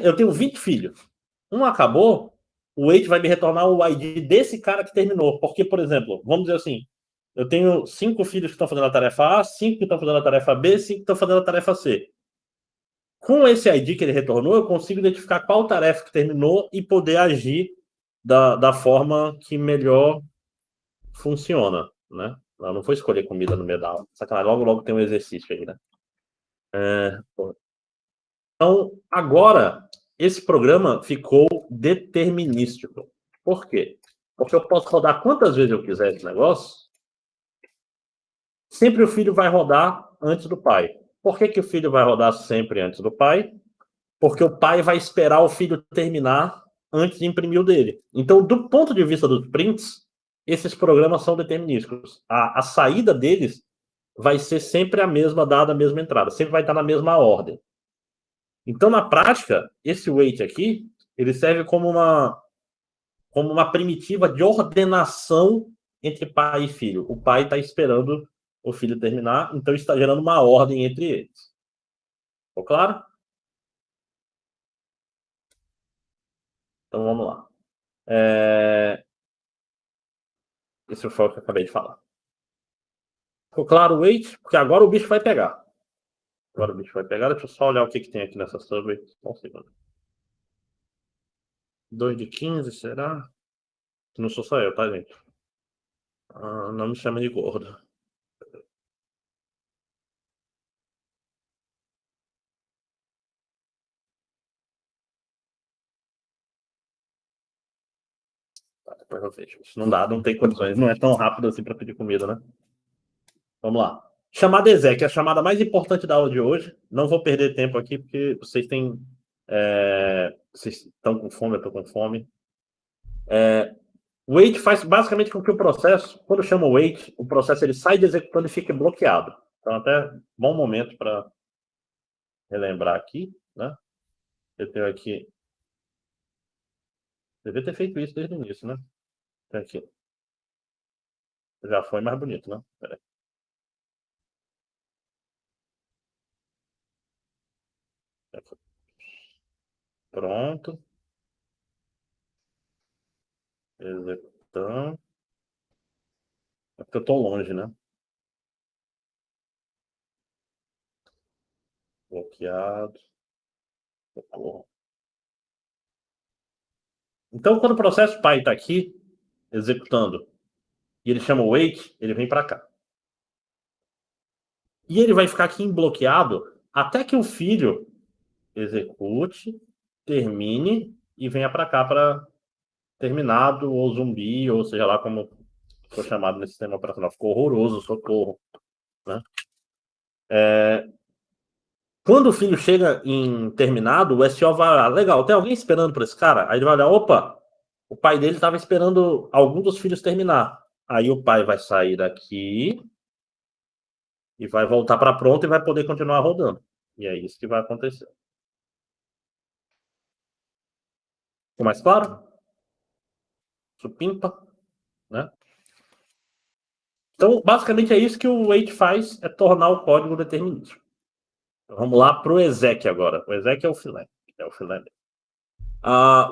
Eu tenho 20 filhos. Um acabou, o wait vai me retornar o ID desse cara que terminou. Porque, por exemplo, vamos dizer assim, eu tenho 5 filhos que estão fazendo a tarefa A, 5 que estão fazendo a tarefa B, 5 que estão fazendo a tarefa C. Com esse ID que ele retornou, eu consigo identificar qual tarefa que terminou e poder agir da forma que melhor funciona, né? Eu não vou escolher comida no meio da aula. Sacanagem, logo tem um exercício aí, né? Então, agora, esse programa ficou determinístico. Por quê? Porque eu posso rodar quantas vezes eu quiser esse negócio, sempre o filho vai rodar antes do pai. Por que o filho vai rodar sempre antes do pai? Porque o pai vai esperar o filho terminar antes de imprimir o dele. Então, do ponto de vista dos prints, esses programas são determinísticos. A saída deles vai ser sempre a mesma, dada a mesma entrada. Sempre vai estar na mesma ordem. Então, na prática, esse wait aqui, ele serve como uma primitiva de ordenação entre pai e filho. O pai está esperando o filho terminar, então está gerando uma ordem entre eles. Ficou claro? Então, vamos lá. Esse foi o que eu acabei de falar. Ficou claro o wait? Porque agora o bicho vai pegar. Deixa eu só olhar o que tem aqui nessa survey. Só um segundo. 2 de 15, será? Não sou só eu, tá, gente? Não me chama de gordo. Tá, depois eu vejo. Isso não dá, não tem condições. Não é tão rápido assim para pedir comida, né? Vamos lá. Chamada ESEC, a chamada mais importante da aula de hoje. Não vou perder tempo aqui, porque vocês têm. Vocês estão com fome, eu estou com fome. O wait faz basicamente com que o processo, quando chama o wait, o processo ele sai de executando e fica bloqueado. Então, até bom momento para relembrar aqui, né? Eu tenho aqui. Devia ter feito isso desde o início, né? Tem aqui. Já foi mais bonito, né? Peraí. Pronto. Executando. É porque eu tô longe, né? Bloqueado. Socorro. Então, quando o processo pai está aqui, executando, e ele chama o wait, ele vem para cá. E ele vai ficar aqui bloqueado até que o filho execute, termine e venha para cá para terminado, ou zumbi, ou seja lá como foi chamado nesse sistema operacional. Ficou horroroso, socorro. Né? Quando o filho chega em terminado, o SO vai olhar, legal, tem alguém esperando por esse cara? Aí ele vai olhar, opa, o pai dele estava esperando algum dos filhos terminar. Aí o pai vai sair daqui e vai voltar para pronto e vai poder continuar rodando. E é isso que vai acontecer. Ficou mais claro? Supimpa, né? Então, basicamente é isso que o wait faz, é tornar o código determinístico. Então, vamos lá para o exec agora. O exec é o filé.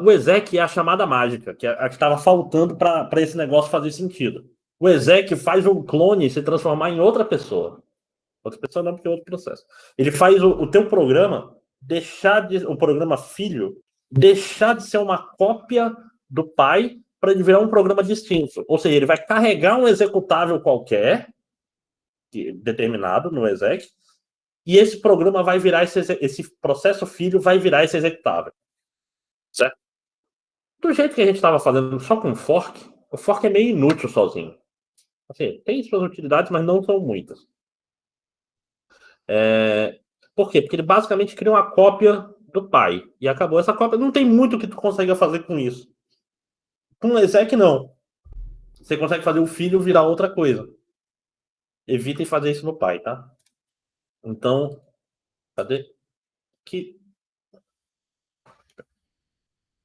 O exec é a chamada mágica, que é a que estava faltando para esse negócio fazer sentido. O exec faz o clone se transformar em outra pessoa. Outra pessoa não, porque é outro processo. Ele faz o teu programa o programa filho, deixar de ser uma cópia do pai para ele virar um programa distinto. Ou seja, ele vai carregar um executável qualquer, determinado no exec, e esse programa vai virar esse processo filho vai virar esse executável. Certo? Do jeito que a gente estava fazendo só com fork, o fork é meio inútil sozinho. Assim, tem suas utilidades, mas não são muitas. Por quê? Porque ele basicamente cria uma cópia do pai. E acabou. Essa cópia não tem muito que tu consiga fazer com isso. Com o exec, não. Você consegue fazer o filho virar outra coisa. Evitem fazer isso no pai, tá? Então, cadê?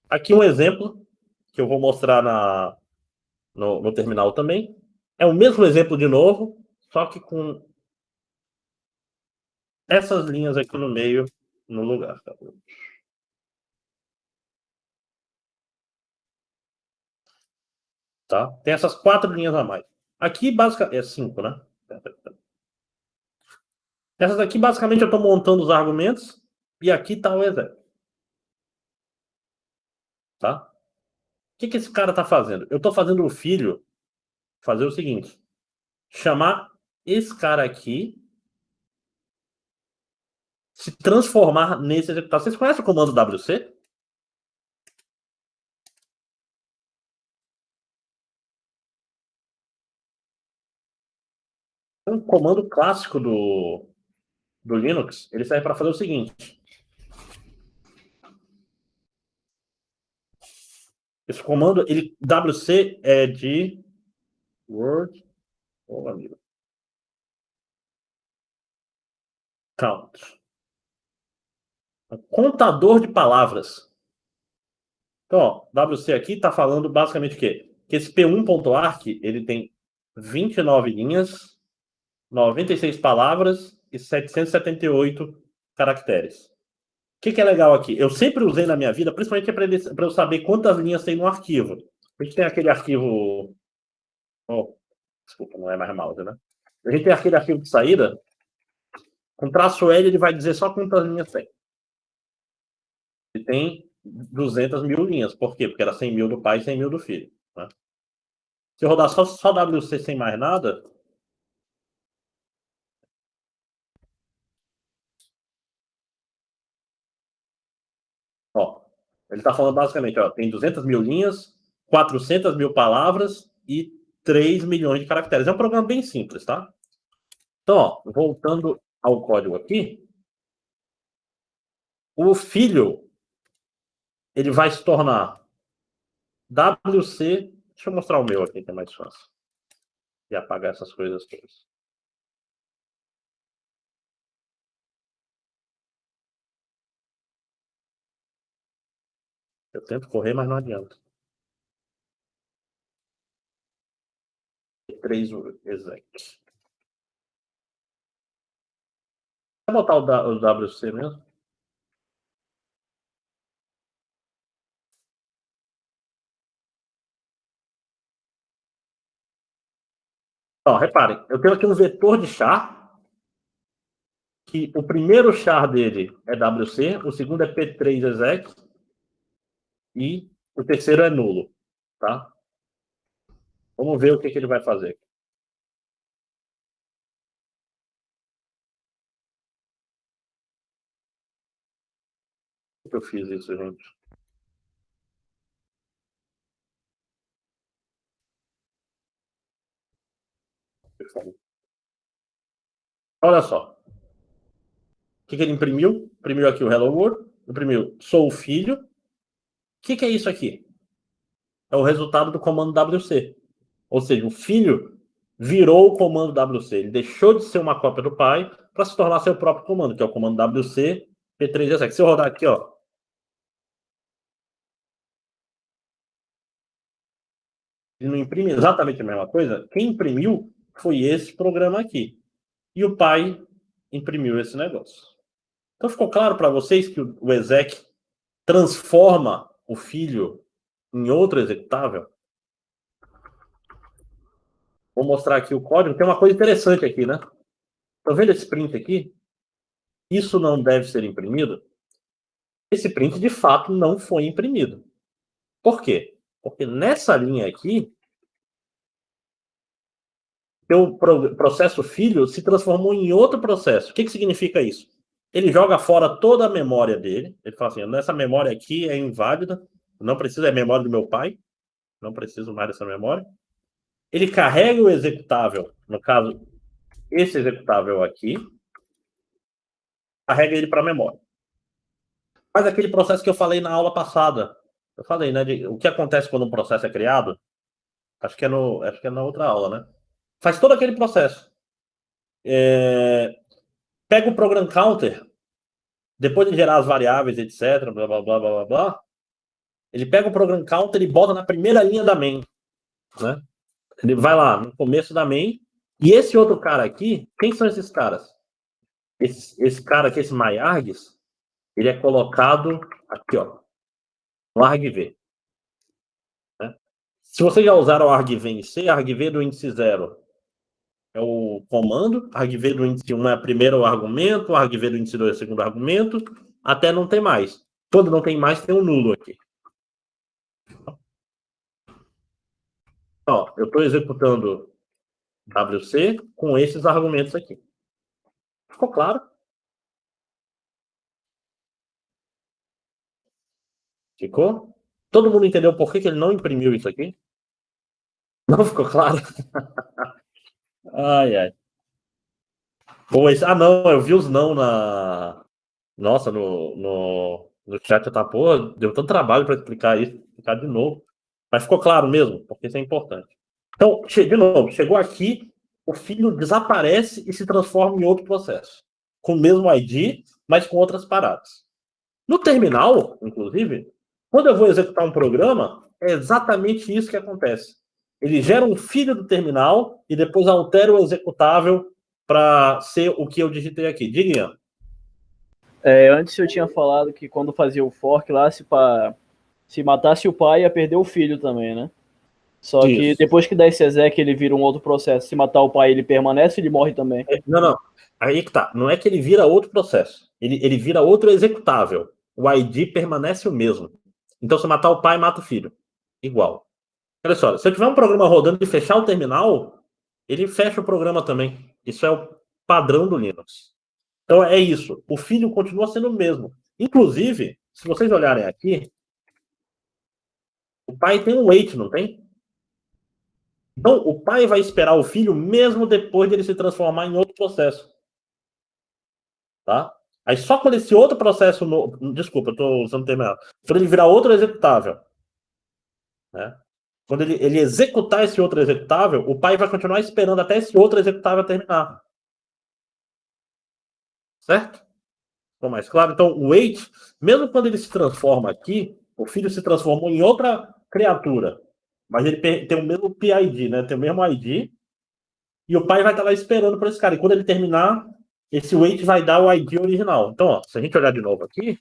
Aqui um exemplo que eu vou mostrar no terminal também. É o mesmo exemplo de novo, só que com essas linhas aqui no meio, no lugar. Tá? Tem essas 4 linhas a mais. Aqui, basicamente, é 5, né? Essas aqui, basicamente, eu estou montando os argumentos e aqui está o exec. Tá? O que esse cara está fazendo? Eu estou fazendo o filho fazer o seguinte. Chamar esse cara aqui, se transformar nesse executável. Vocês conhecem o comando WC? É um comando clássico do Linux. Ele serve para fazer o seguinte. Esse comando, WC é de Word. Oh, amigo. Count. Contador de palavras. Então, ó, WC aqui está falando basicamente o quê? Que esse P1.arc, ele tem 29 linhas, 96 palavras e 778 caracteres. O que é legal aqui? Eu sempre usei na minha vida, principalmente para eu saber quantas linhas tem no arquivo. A gente tem aquele arquivo... Oh, desculpa, não é mais mouse, né? A gente tem aquele arquivo de saída. Com traço L, ele vai dizer só quantas linhas tem. Ele tem 200 mil linhas. Por quê? Porque era 100 mil do pai e 100 mil do filho. Né? Se eu rodar só WC sem mais nada... Ó, ele está falando basicamente, ó, tem 200 mil linhas, 400 mil palavras e 3 milhões de caracteres. É um programa bem simples, tá? Então, ó, voltando ao código aqui, o filho, ele vai se tornar WC... Deixa eu mostrar o meu aqui, que é mais fácil. E apagar essas coisas todas. Eu tento correr, mas não adianta. 3 exec. Vou botar o WC mesmo. Ó, reparem, eu tenho aqui um vetor de char, que o primeiro char dele é WC, o segundo é P3 exec e o terceiro é nulo, tá? Vamos ver o que ele vai fazer. Por que eu fiz isso, gente? Olha só. O que ele imprimiu? Imprimiu aqui o Hello World. Imprimiu sou o filho. O que é isso aqui? É o resultado do comando WC. Ou seja, o filho virou o comando WC. Ele deixou de ser uma cópia do pai para se tornar seu próprio comando, que é o comando WC P3 exec. Se eu rodar aqui, ó. Ele não imprime exatamente a mesma coisa. Quem imprimiu foi esse programa aqui. E o pai imprimiu esse negócio. Então ficou claro para vocês que o exec transforma o filho em outro executável? Vou mostrar aqui o código. Tem uma coisa interessante aqui, né? Estão vendo esse print aqui? Isso não deve ser imprimido? Esse print, de fato, não foi imprimido. Por quê? Porque nessa linha aqui, o processo filho se transformou em outro processo. O que significa isso? Ele joga fora toda a memória dele. Ele fala assim, essa memória aqui é inválida. Não precisa, é a memória do meu pai. Não preciso mais dessa memória. Ele carrega o executável, no caso, esse executável aqui, carrega ele para a memória. Faz aquele processo que eu falei na aula passada. Eu falei, né? O que acontece quando um processo é criado? Acho que é na outra aula, né? Faz todo aquele processo. Pega o program counter, depois de gerar as variáveis, etc, blá, blá, blá, blá, blá, ele pega o program counter e bota na primeira linha da main, né? Ele vai lá no começo da main, e esse outro cara aqui, quem são esses caras? Esse cara aqui, esse myargs, ele é colocado aqui, ó, no argv. Né? Se vocês já usaram argv em C, argv do índice 0 é o comando, argv do índice 1 é o primeiro argumento, argv do índice 2 é o segundo argumento, até não tem mais. Quando não tem mais, tem um nulo aqui. Ó, eu estou executando WC com esses argumentos aqui. Ficou claro? Ficou? Todo mundo entendeu por que ele não imprimiu isso aqui? Não ficou claro? Ai, ai. Pois, não, eu vi os não na... Nossa, no chat eu tava, pô, deu tanto trabalho para explicar isso, explicar de novo. Mas ficou claro mesmo, porque isso é importante. Então, de novo, chegou aqui, o filho desaparece e se transforma em outro processo. Com o mesmo ID, mas com outras paradas. No terminal, inclusive, quando eu vou executar um programa, é exatamente isso que acontece. Ele gera um filho do terminal e depois altera o executável para ser o que eu digitei aqui. Diga, Ian. Antes eu tinha falado que quando fazia o fork lá, se matasse o pai, ia perder o filho também, né? Só Isso. que depois que dá esse exec, ele vira um outro processo. Se matar o pai, ele permanece, ele morre também. Não. Aí que tá. Não é que ele vira outro processo. Ele vira outro executável. O ID permanece o mesmo. Então, se matar o pai, mata o filho. Igual. Olha só, se eu tiver um programa rodando e fechar o terminal, ele fecha o programa também. Isso é o padrão do Linux. Então, é isso. O filho continua sendo o mesmo. Inclusive, se vocês olharem aqui, o pai tem um wait, não tem? Então, o pai vai esperar o filho mesmo depois de ele se transformar em outro processo. Tá? Aí só quando esse outro processo... Desculpa, eu estou usando o terminal. Quando ele virar outro executável, né? Quando ele executar esse outro executável, o pai vai continuar esperando até esse outro executável terminar. Certo? Ficou mais claro? Então, o wait, mesmo quando ele se transforma aqui, o filho se transformou em outra criatura. Mas ele tem o mesmo PID, né? Tem o mesmo ID. E o pai vai estar lá esperando por esse cara. E quando ele terminar, esse wait vai dar o ID original. Então, ó, se a gente olhar de novo aqui,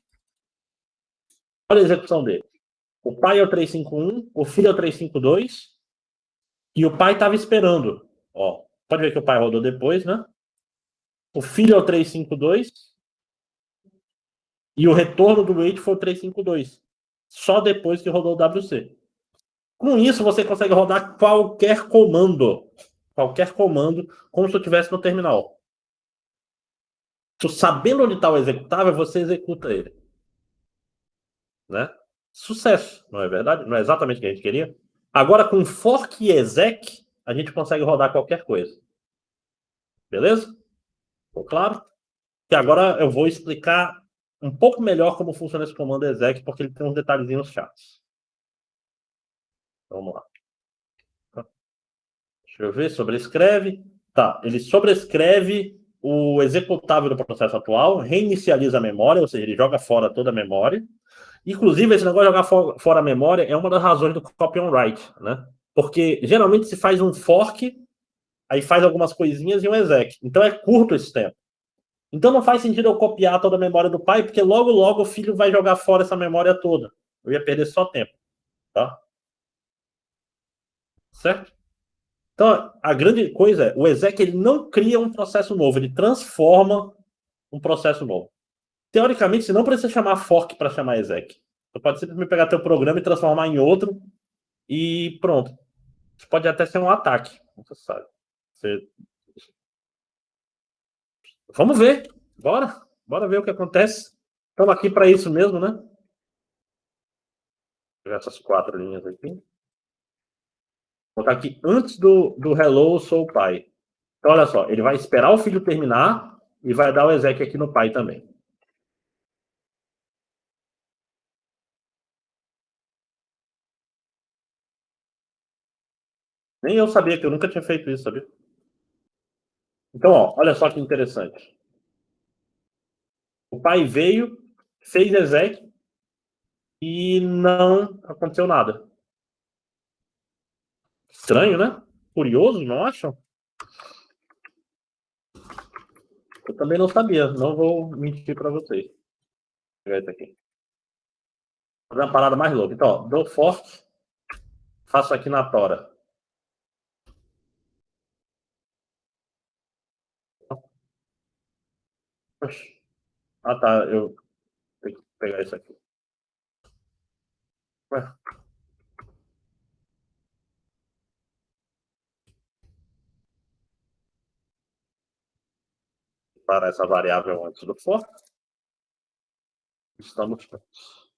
olha a execução dele. O pai é o 351, o filho é o 352, e o pai estava esperando. Ó, pode ver que o pai rodou depois, né? O filho é o 352, e o retorno do wait foi o 352. Só depois que rodou o WC. Com isso, você consegue rodar qualquer comando. Qualquer comando, como se eu estivesse no terminal. Sabendo onde está o executável, você executa ele. Né? Sucesso, não é verdade? Não é exatamente o que a gente queria? Agora, com fork e exec, a gente consegue rodar qualquer coisa. Beleza? Ficou claro? E agora eu vou explicar um pouco melhor como funciona esse comando exec, porque ele tem uns detalhezinhos chatos. Vamos lá. Deixa eu ver, sobrescreve. Tá, ele sobrescreve o executável do processo atual, reinicializa a memória, ou seja, ele joga fora toda a memória. Inclusive, esse negócio de jogar fora a memória é uma das razões do copy on write, né? Porque geralmente se faz um fork, aí faz algumas coisinhas e um exec. Então é curto esse tempo. Então não faz sentido eu copiar toda a memória do pai, porque logo o filho vai jogar fora essa memória toda. Eu ia perder só tempo, tá? Certo? Então, a grande coisa é, o exec ele não cria um processo novo, ele transforma um processo novo. Teoricamente, você não precisa chamar fork para chamar exec. Você pode simplesmente pegar teu programa e transformar em outro e pronto. Isso pode até ser um ataque, você sabe. Vamos ver. Bora ver o que acontece. Estamos aqui para isso mesmo, né? Vou pegar essas 4 linhas aqui. Vou colocar aqui antes do hello, sou o pai. Então, olha só. Ele vai esperar o filho terminar e vai dar o exec aqui no pai também. Nem eu sabia, que eu nunca tinha feito isso, sabia? Então, ó, olha só que interessante. O pai veio, fez exec e não aconteceu nada. Estranho, né? Curioso, não acham? Eu também não sabia, não vou mentir para vocês. Vou pegar isso aqui. Vou fazer uma parada mais louca. Então, ó, do fork, faço aqui na tora. Ah, tá. Eu tenho que pegar isso aqui. Ué. Para essa variável antes do for. Estamos prontos.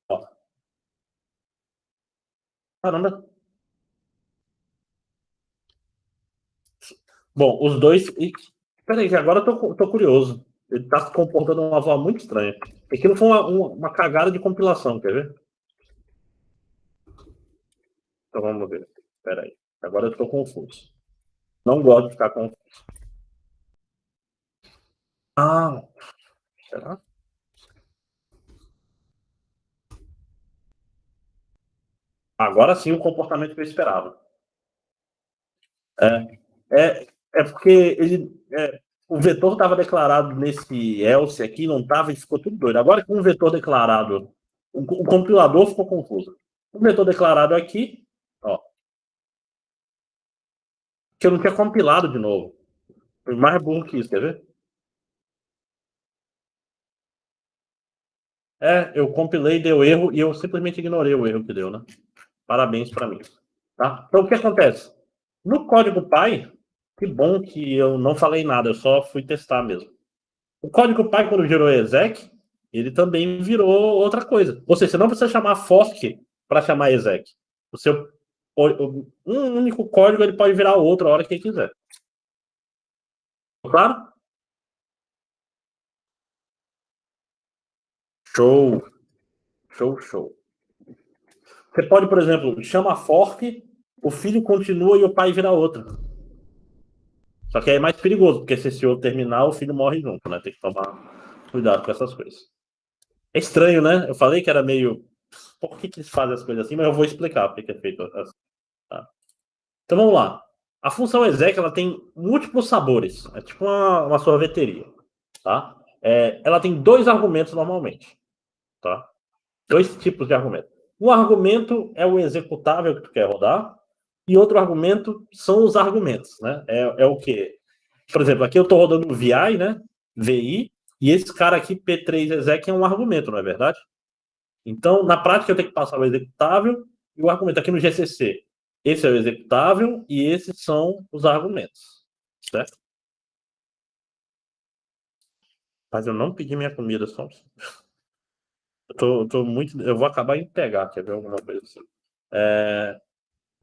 Ó. Caramba. Bom, os dois. Peraí, que agora eu tô curioso. Ele tá se comportando de uma forma muito estranha. Aquilo foi uma cagada de compilação, quer ver? Então vamos ver. Peraí. Agora eu tô confuso. Não gosto de ficar confuso. Ah, será? Agora sim o comportamento que eu esperava. É porque o vetor estava declarado nesse else aqui, não estava e ficou tudo doido. Agora com o vetor declarado, o compilador ficou confuso. O vetor declarado aqui, ó, que eu não tinha compilado de novo. Foi mais burro que isso, quer ver? Eu compilei, deu erro e eu simplesmente ignorei o erro que deu, né? Parabéns para mim. Tá? Então o que acontece? No código Py, que bom que eu não falei nada, eu só fui testar mesmo. O código Py, quando virou exec, ele também virou outra coisa. Ou seja, você não precisa chamar fork para chamar exec. Um único código ele pode virar outro a hora que ele quiser. Claro? Show. Show, show. Você pode, por exemplo, chama fork, o filho continua e o pai vira outro. Só que aí é mais perigoso, porque se esse outro terminar, o filho morre junto, né? Tem que tomar cuidado com essas coisas. É estranho, né? Eu falei que era meio... Por que eles fazem as coisas assim? Mas eu vou explicar por que é feito assim. Tá? Então vamos lá. A função exec ela tem múltiplos sabores. É tipo uma sorveteria. Tá? Ela tem dois argumentos normalmente. Tá? Dois tipos de argumento. Um argumento é o executável que tu quer rodar. E outro argumento são os argumentos. Né? É o quê? Por exemplo, aqui eu estou rodando VI, né? VI. E esse cara aqui, P3 exec, é um argumento, não é verdade? Então, na prática, eu tenho que passar o executável e o argumento. Aqui no GCC, esse é o executável e esses são os argumentos. Certo? Mas eu não pedi minha comida, só. Eu tô muito. Eu vou acabar em pegar, quer ver alguma coisa assim.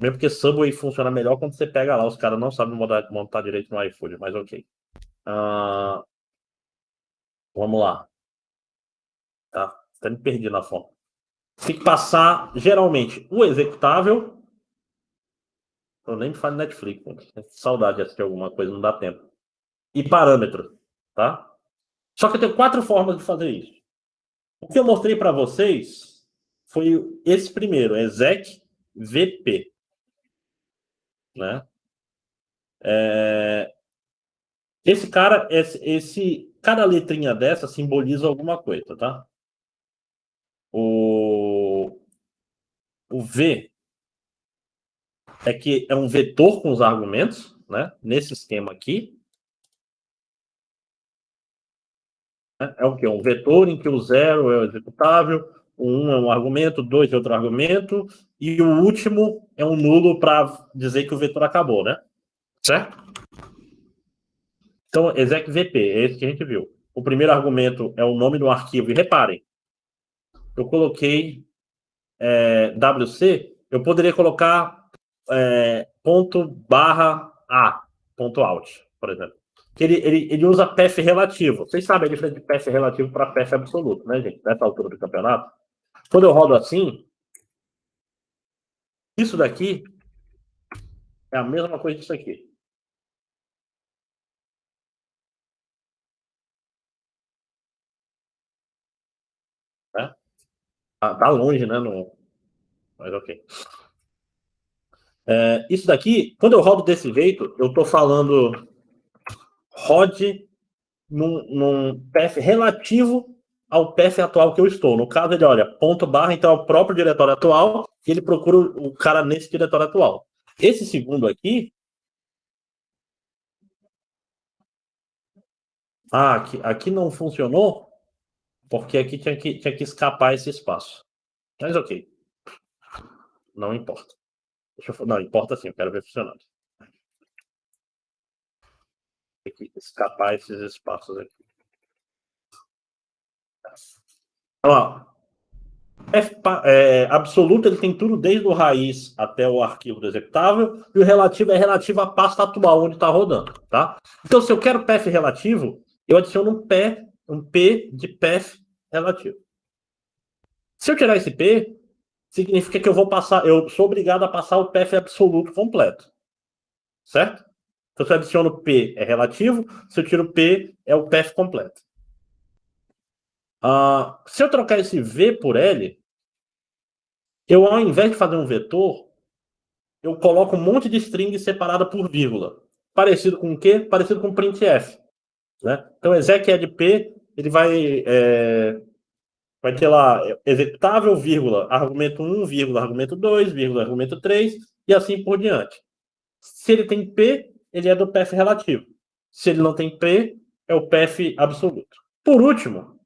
Mesmo porque Subway funciona melhor quando você pega lá. Os caras não sabem montar direito no iFood, mas ok. Vamos lá. Tá? Até me perdi na forma. Tem que passar, geralmente, o executável. Eu nem me falo Netflix. Saudade de assistir alguma coisa, não dá tempo. E parâmetro. Tá? Só que eu tenho 4 formas de fazer isso. O que eu mostrei para vocês foi esse primeiro, exec VP. Né? Esse cara, cada letrinha dessa simboliza alguma coisa, tá? O V é que é um vetor com os argumentos, né? Nesse esquema aqui. É o quê? Um vetor em que o 0 é o executável, o 1 é um argumento, o 2 é outro argumento, e o último é um nulo para dizer que o vetor acabou, né? Certo? Então, exec VP, é esse que a gente viu. O primeiro argumento é o nome do arquivo, e reparem, eu coloquei WC, eu poderia colocar ./a.out, por exemplo. Que ele usa path relativo. Vocês sabem a diferença de path relativo para path absoluto, né, gente? Nessa altura do campeonato. Quando eu rodo assim, isso daqui é a mesma coisa disso aqui. Né? Tá longe, né? Mas ok. Isso daqui, quando eu rodo desse jeito, eu estou falando rode num path relativo ao path atual que eu estou. No caso, ele olha, ponto barra, então é o próprio diretório atual, e ele procura o cara nesse diretório atual. Esse segundo aqui... aqui não funcionou, porque aqui tinha que escapar esse espaço. Mas ok. Não importa. Não, importa sim, eu quero ver funcionando. Tem que escapar esses espaços aqui. Então, ó, absoluto, ele tem tudo desde o raiz até o arquivo do executável, e o relativo é relativo à pasta atual onde está rodando, tá? Então, se eu quero path relativo, eu adiciono um P de path relativo. Se eu tirar esse P, significa que eu sou obrigado a passar o path absoluto completo, certo? Então, se eu adiciono P, é relativo, se eu tiro P, é o path completo. Se eu trocar esse V por L, eu, ao invés de fazer um vetor, eu coloco um monte de string separada por vírgula. Parecido com o quê? Parecido com printf. Né? Então, exec add p, ele vai ter lá executável, vírgula, argumento 1, vírgula, argumento 2, vírgula, argumento 3, e assim por diante. Se ele tem p, ele é do path relativo. Se ele não tem p, é o path absoluto. Por último,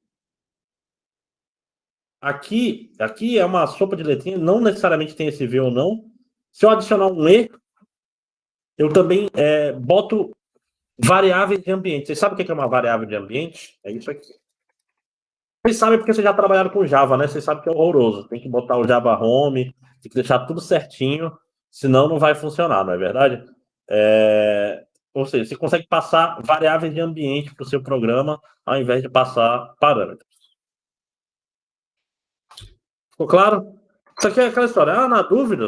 aqui é uma sopa de letrinha, não necessariamente tem esse V ou não. Se eu adicionar um E, eu também boto variáveis de ambiente. Vocês sabem o que é uma variável de ambiente? É isso aqui. Vocês sabem porque vocês já trabalharam com Java, né? Vocês sabem que é horroroso. Tem que botar o Java Home, tem que deixar tudo certinho, senão não vai funcionar, não é verdade? Ou seja, você consegue passar variáveis de ambiente para o seu programa, ao invés de passar parâmetros. Ficou claro? Isso aqui é aquela história. Na dúvida,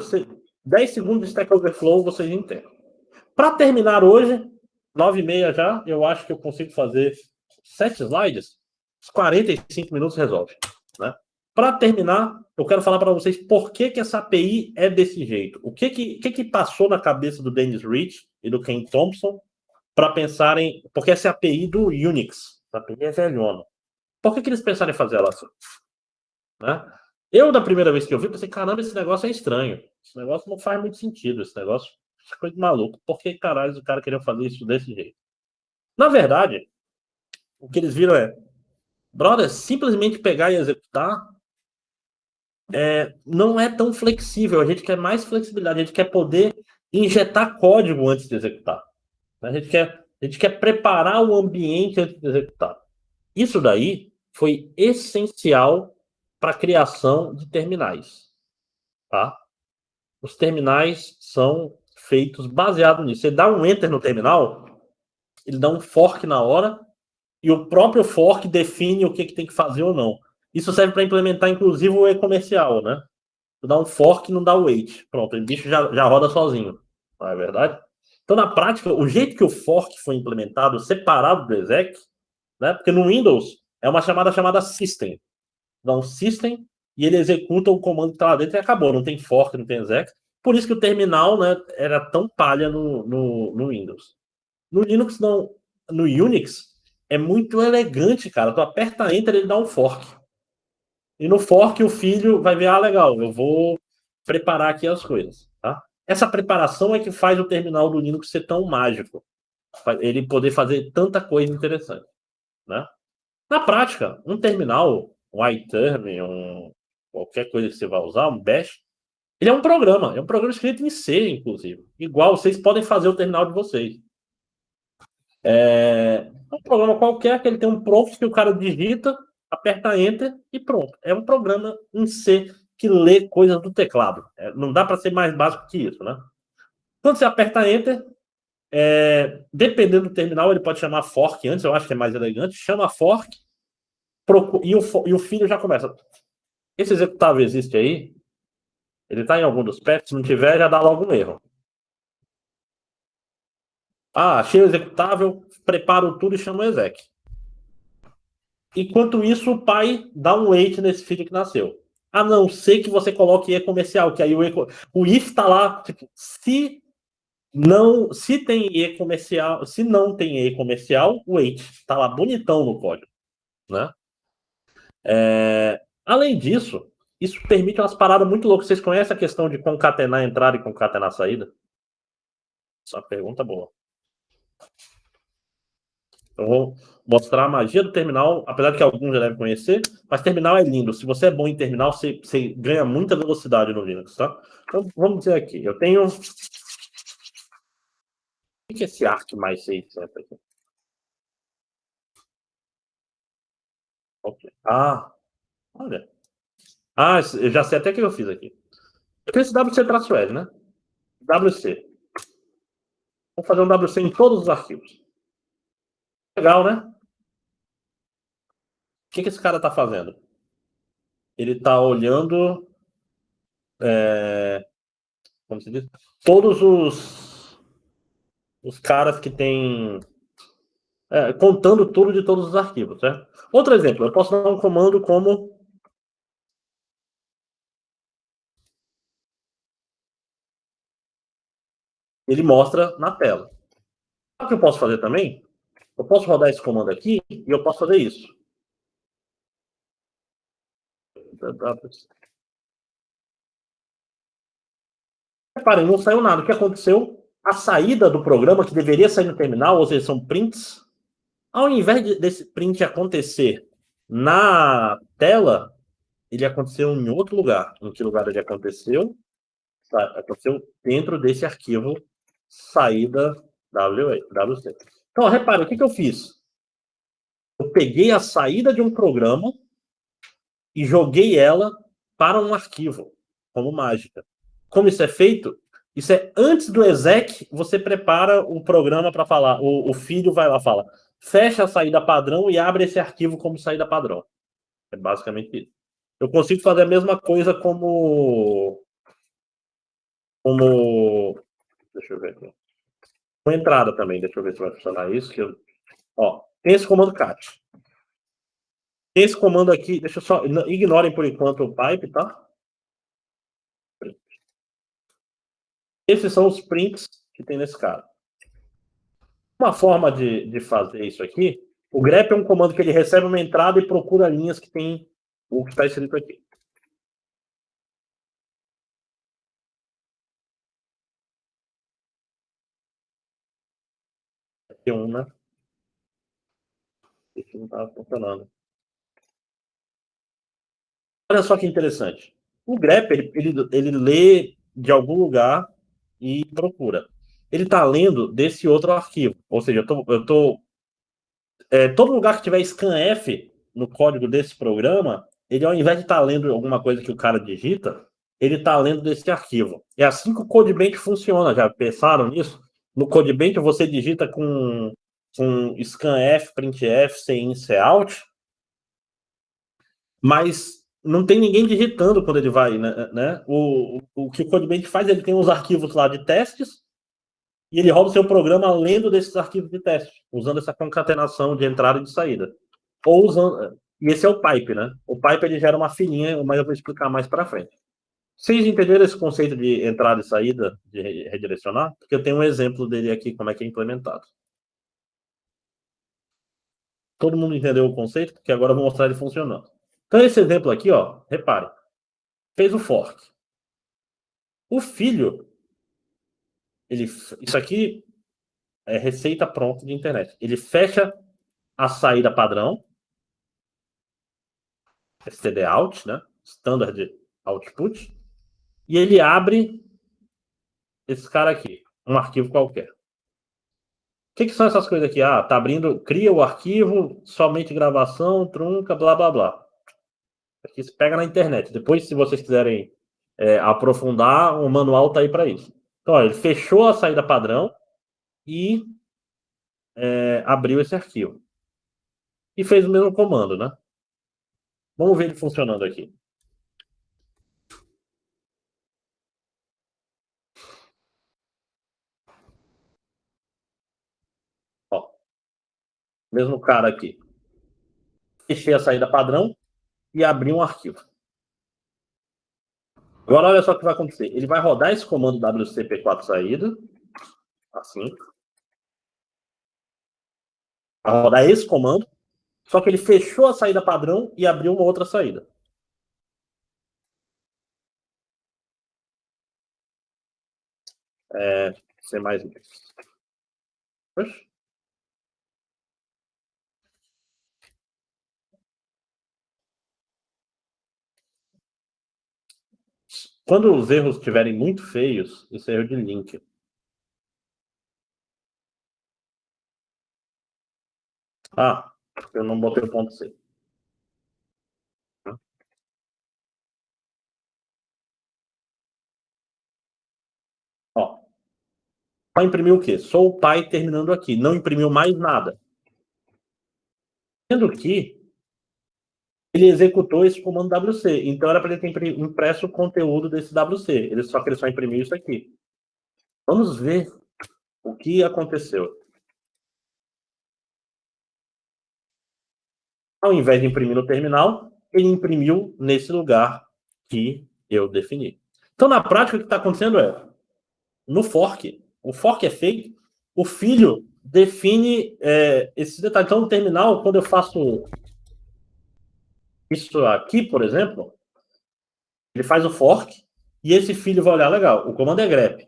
10 segundos de Stack Overflow vocês entendem. Para terminar hoje, 9h30 já, eu acho que eu consigo fazer 7 slides. Os 45 minutos resolve. Né? Para terminar, eu quero falar para vocês por que essa API é desse jeito. O que passou na cabeça do Dennis Rich e do Ken Thompson para pensarem... Porque essa é a API do Unix. A API é velhona. Por que eles pensaram em fazer ela assim? Né? Eu, da primeira vez que eu vi, pensei, caramba, esse negócio é estranho. Esse negócio não faz muito sentido, esse negócio. Essa coisa de maluco. Por que caralho o cara queria fazer isso desse jeito? Na verdade, o que eles viram brother, simplesmente pegar e executar não é tão flexível. A gente quer mais flexibilidade. A gente quer poder injetar código antes de executar. A gente quer preparar o ambiente antes de executar. Isso daí foi essencial para a criação de terminais. Tá? Os terminais são feitos baseado nisso. Você dá um enter no terminal, ele dá um fork na hora, e o próprio fork define o que tem que fazer ou não. Isso serve para implementar, inclusive, o e-comercial, né? Tu dá um fork e não dá o wait. Pronto, o bicho já roda sozinho. Não é verdade? Então, na prática, o jeito que o fork foi implementado, separado do exec, né? Porque no Windows é uma chamada system. Dá um system e ele executa o comando que está lá dentro e acabou. Não tem fork, não tem exec. Por isso que o terminal, né, era tão palha no Windows. No Linux, não. No Unix, é muito elegante, cara. Tu aperta Enter, ele dá um fork. E no fork, o filho vai ver, legal, eu vou preparar aqui as coisas. Tá? Essa preparação é que faz o terminal do Linux ser tão mágico. Ele poder fazer tanta coisa interessante. Né? Na prática, um terminal, um iTerm, qualquer coisa que você vai usar, um bash, ele é um programa escrito em C, inclusive. Igual, vocês podem fazer o terminal de vocês. É um programa qualquer que ele tem um prompt que o cara digita, aperta Enter e pronto. É um programa em C que lê coisas do teclado. Não dá para ser mais básico que isso, né? Quando você aperta Enter, dependendo do terminal, ele pode chamar fork antes, eu acho que é mais elegante, chama fork, e o filho já começa. Esse executável existe aí? Ele está em algum dos paths? Se não tiver, já dá logo um erro. Achei o executável, preparo tudo e chamo o exec. Enquanto isso, o pai dá um wait nesse filho que nasceu. A não ser que você coloque E comercial, que aí o if está lá, tipo, se tem E comercial, se não tem E comercial, wait, está lá bonitão no código, né? Além disso, isso permite umas paradas muito loucas. Vocês conhecem a questão de concatenar entrada e concatenar saída? Essa é uma pergunta boa. Eu vou mostrar a magia do terminal, apesar de que alguns já devem conhecer, mas terminal é lindo. Se você é bom em terminal, você ganha muita velocidade no Linux, tá? Então, vamos dizer aqui, eu tenho... O que é esse ARC mais 600 aqui? Okay. Olha. Eu já sei até o que eu fiz aqui. Eu tenho esse WC-L, né? WC. Vou fazer um WC em todos os arquivos. Legal, né? O que esse cara está fazendo? Ele está olhando... como se diz? Todos os caras que têm... contando tudo de todos os arquivos, certo? Outro exemplo, eu posso dar um comando como... Ele mostra na tela. Sabe o que eu posso fazer também? Eu posso rodar esse comando aqui e eu posso fazer isso. Reparem, não saiu nada. O que aconteceu? A saída do programa, que deveria sair no terminal, ou seja, são prints, ao invés desse print acontecer na tela, ele aconteceu em outro lugar. Em que lugar ele aconteceu? Aconteceu dentro desse arquivo saída WC. Então, repare, o que eu fiz? Eu peguei a saída de um programa e joguei ela para um arquivo, como mágica. Como isso é feito? Isso é antes do exec, você prepara o programa para falar. O filho vai lá e fala, fecha a saída padrão e abre esse arquivo como saída padrão. É basicamente isso. Eu consigo fazer a mesma coisa como deixa eu ver aqui. Com entrada também, deixa eu ver se vai funcionar isso. Tem esse comando cat. Esse comando aqui, deixa eu só... Ignorem por enquanto o pipe, tá? Esses são os prints que tem nesse cara. Uma forma de fazer isso aqui, o grep é um comando que ele recebe uma entrada e procura linhas que tem o que está escrito aqui. Aqui né? Esse não está funcionando. Olha só que interessante. O grep, ele lê de algum lugar e procura. Ele está lendo desse outro arquivo. Ou seja, todo lugar que tiver scanf no código desse programa, ele, ao invés de estar lendo alguma coisa que o cara digita, ele está lendo desse arquivo. É assim que o CodeBench funciona. Já pensaram nisso? No CodeBench você digita com scanf, printf, cin, cout, mas não tem ninguém digitando quando ele vai, né? O que o CodeBench faz, ele tem uns arquivos lá de testes e ele roda o seu programa lendo desses arquivos de teste, usando essa concatenação de entrada e de saída. Ou usando... E esse é o pipe, né? O pipe, ele gera uma filinha, mas eu vou explicar mais para frente. Vocês entenderam esse conceito de entrada e saída, de redirecionar? Porque eu tenho um exemplo dele aqui, como é que é implementado. Todo mundo entendeu o conceito? Porque agora eu vou mostrar ele funcionando. Então, esse exemplo aqui, repare. Fez o fork. O filho, isso aqui é receita pronta de internet. Ele fecha a saída padrão, std out, né? Standard output, e ele abre esse cara aqui, um arquivo qualquer. O que são essas coisas aqui? Tá abrindo, cria o arquivo, somente gravação, trunca, blá, blá, blá. Aqui se pega na internet. Depois, se vocês quiserem aprofundar, o manual tá aí para isso. Então, ele fechou a saída padrão e abriu esse arquivo. E fez o mesmo comando, né? Vamos ver ele funcionando aqui. Mesmo cara aqui. Fechei a saída padrão e abri um arquivo. Agora, olha só o que vai acontecer. Ele vai rodar esse comando wcp4 saída. Assim. Vai rodar esse comando. Só que ele fechou a saída padrão e abriu uma outra saída. C++. Oxe. Quando os erros estiverem muito feios, isso é erro de link. Ah, eu não botei o ponto C. Ó, vai imprimir o quê? Sou o pai terminando aqui. Não imprimiu mais nada. Sendo que ele executou esse comando WC. Então era para ele ter impresso o conteúdo desse WC. Só que ele só imprimiu isso aqui. Vamos ver o que aconteceu. Ao invés de imprimir no terminal, ele imprimiu nesse lugar que eu defini. Então, na prática, o que está acontecendo é, no fork, o fork é feito, o filho define esses detalhes. Então, no terminal, quando eu faço isso aqui, por exemplo, ele faz o fork e esse filho vai olhar, legal, o comando é grep.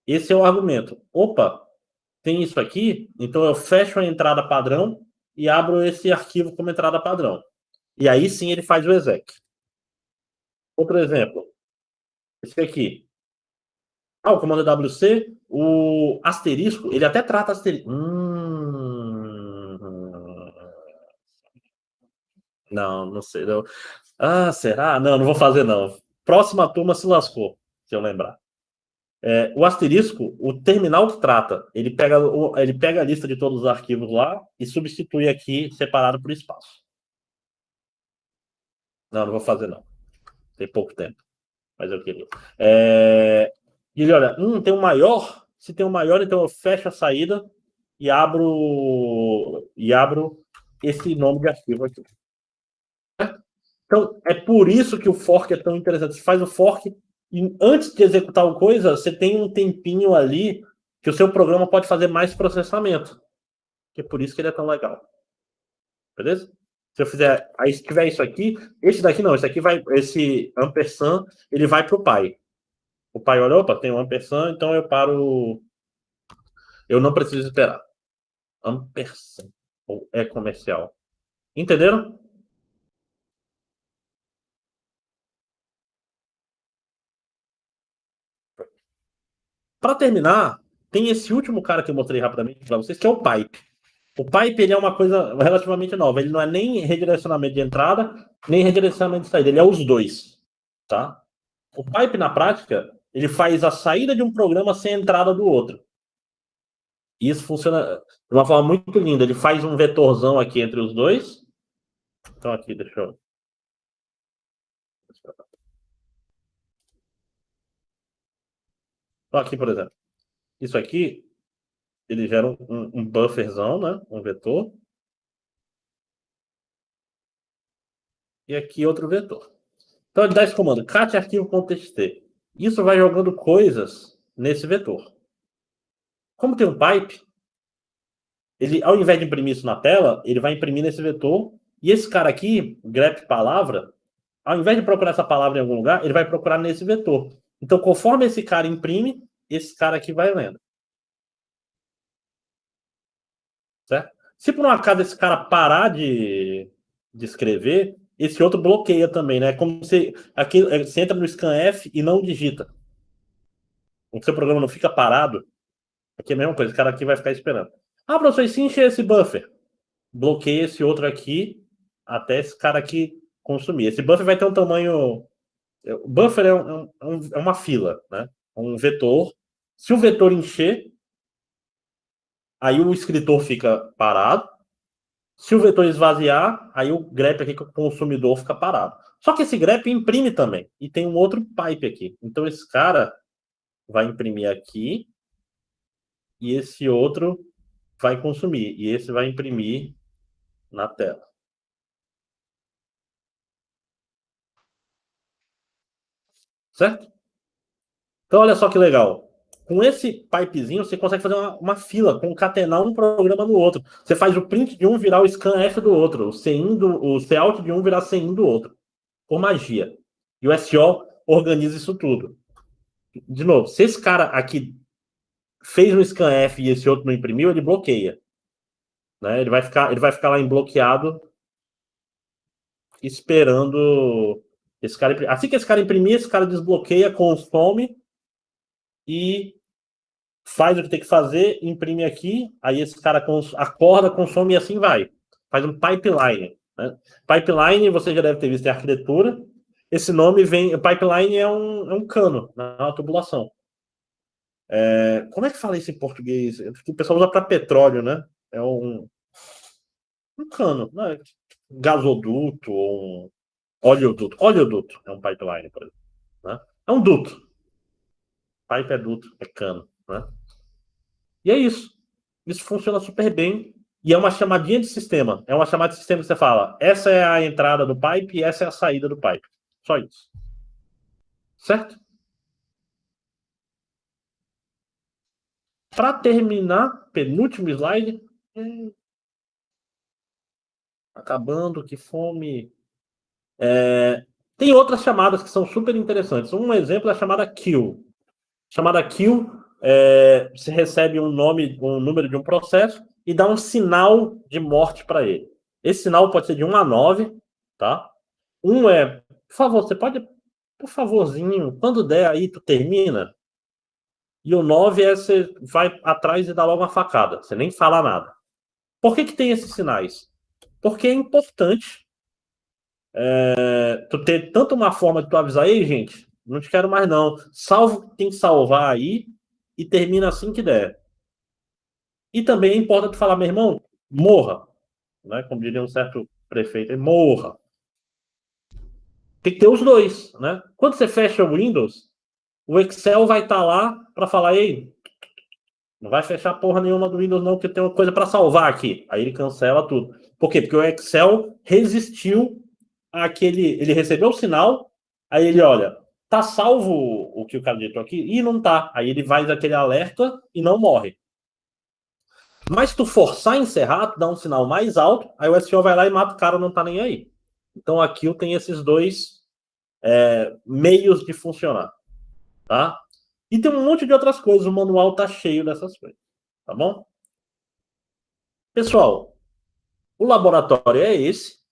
Esse é o argumento. Opa, tem isso aqui, então eu fecho a entrada padrão e abro esse arquivo como entrada padrão. E aí sim ele faz o exec. Outro exemplo, esse aqui. O comando é WC, o asterisco, ele até trata asterisco. Não sei. Não. Será? Não vou fazer não. Próxima turma se lascou, se eu lembrar. O asterisco, o terminal que trata, ele pega a lista de todos os arquivos lá e substitui aqui separado por espaço. Não vou fazer não. Tem pouco tempo. Mas eu queria. E ele olha, tem um maior. Se tem um maior, então eu fecho a saída e abro esse nome de arquivo aqui. Então, é por isso que o fork é tão interessante. Você faz o fork e antes de executar uma coisa, você tem um tempinho ali que o seu programa pode fazer mais processamento. Que é por isso que ele é tão legal. Beleza? Se eu fizer, aí se tiver isso aqui, esse daqui não, esse ampersand, ele vai para o pai. O pai olha, opa, tem um ampersand, então eu paro, eu não preciso esperar. Ampersand, ou é comercial. Entenderam? Para terminar, tem esse último cara que eu mostrei rapidamente para vocês, que é o pipe. O pipe ele é uma coisa relativamente nova. Ele não é nem redirecionamento de entrada, nem redirecionamento de saída. Ele é os dois. Tá? O pipe, na prática, ele faz a saída de um programa sem a entrada do outro. E isso funciona de uma forma muito linda. Ele faz um vetorzão aqui entre os dois. Então, aqui, deixa eu. Então, aqui, por exemplo. Isso aqui, ele gera um bufferzão, né? Um vetor. E aqui outro vetor. Então ele dá esse comando, cat arquivo.txt. Isso vai jogando coisas nesse vetor. Como tem um pipe, ele, ao invés de imprimir isso na tela, ele vai imprimir nesse vetor. E esse cara aqui, grep palavra, ao invés de procurar essa palavra em algum lugar, ele vai procurar nesse vetor. Então, conforme esse cara imprime, esse cara aqui vai lendo. Certo? Se por um acaso esse cara parar de escrever, esse outro bloqueia também, né? Como se aqui, você entra no scanf e não digita. O seu programa não fica parado. Aqui é a mesma coisa, o cara aqui vai ficar esperando. Professor, e se encher esse buffer? Bloqueia esse outro aqui até esse cara aqui consumir. Esse buffer vai ter um tamanho. O buffer é uma fila, né? Um vetor. Se o vetor encher, aí o escritor fica parado. Se o vetor esvaziar, aí o grep aqui com o consumidor fica parado. Só que esse grep imprime também. E tem um outro pipe aqui. Então esse cara vai imprimir aqui. E esse outro vai consumir. E esse vai imprimir na tela. Certo? Então olha só que legal. com esse pipezinho, você consegue fazer uma fila, concatenar um programa no outro. Você faz o print de um virar o scanf do outro, o cout de um virar CIN do outro. Por magia. E o SO organiza isso tudo. De novo, se esse cara aqui fez um scanf e esse outro não imprimiu, ele bloqueia. Né? Ele vai ficar lá em bloqueado, esperando esse cara. Assim que esse cara imprimir, esse cara desbloqueia, consome e faz o que tem que fazer, imprime aqui, aí esse cara acorda, consome e assim vai. Faz um pipeline. Né? Pipeline, você já deve ter visto, é arquitetura. Esse nome vem. Pipeline é um cano, uma tubulação. Como é que fala isso em português? O pessoal usa para petróleo, né? É um cano, né? Gasoduto ou um oleoduto. Oleoduto é um pipeline, por exemplo. Né? É um duto. Pipe é duto, é cano. Né? E é isso. Isso funciona super bem. E é uma chamadinha de sistema. É uma chamada de sistema que você fala: essa é a entrada do pipe e essa é a saída do pipe. Só isso. Certo? Para terminar, penúltimo slide. Acabando, que fome. Tem outras chamadas que são super interessantes. Um exemplo é a chamada kill. Chamada kill, você recebe um número de um processo e dá um sinal de morte para ele. Esse sinal pode ser de 1 a 9, tá? Um é, por favor, você pode, por favorzinho, quando der aí, tu termina. E o 9 você vai atrás e dá logo uma facada. Você nem fala nada. Por que tem esses sinais? Porque é importante tu ter tanto uma forma de tu avisar: ei, gente, não te quero mais não. Tem que salvar aí e termina assim que der. E também é importante falar: meu irmão, morra. Né? Como diria um certo prefeito, morra. Tem que ter os dois. Né? Quando você fecha o Windows, o Excel vai estar lá para falar: ei, não vai fechar porra nenhuma do Windows não, porque tem uma coisa para salvar aqui. Aí ele cancela tudo. Por quê? Porque o Excel resistiu àquele... Ele recebeu o sinal, aí ele olha, tá salvo o que o cara digitou aqui? E não tá. Aí ele faz aquele alerta e não morre. Mas se tu forçar a encerrar, tu dá um sinal mais alto, aí o SEO vai lá e mata o cara, não tá nem aí. Então aqui eu tenho esses dois meios de funcionar. Tá? E tem um monte de outras coisas. O manual tá cheio dessas coisas. Tá bom? Pessoal, o laboratório é esse.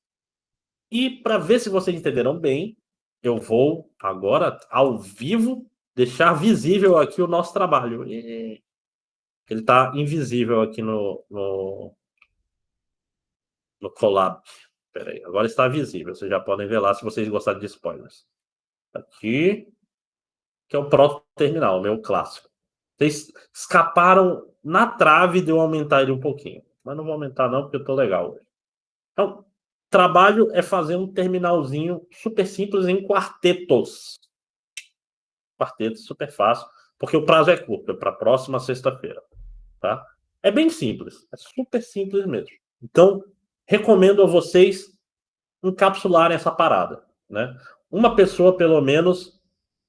E para ver se vocês entenderam bem, eu vou agora, ao vivo, deixar visível aqui o nosso trabalho. Ele está invisível aqui no Colab. Espera aí, agora está visível. Vocês já podem ver lá se vocês gostarem de spoilers. Aqui, que é o proto-terminal, o meu clássico. Vocês escaparam na trave de eu aumentar ele um pouquinho. Mas não vou aumentar não, porque eu estou legal hoje. Então, trabalho é fazer um terminalzinho super simples em quartetos. Quartetos, super fácil, porque o prazo é curto, é para a próxima sexta-feira. Tá? É bem simples, é super simples mesmo. Então, recomendo a vocês encapsularem essa parada. Né? Uma pessoa, pelo menos,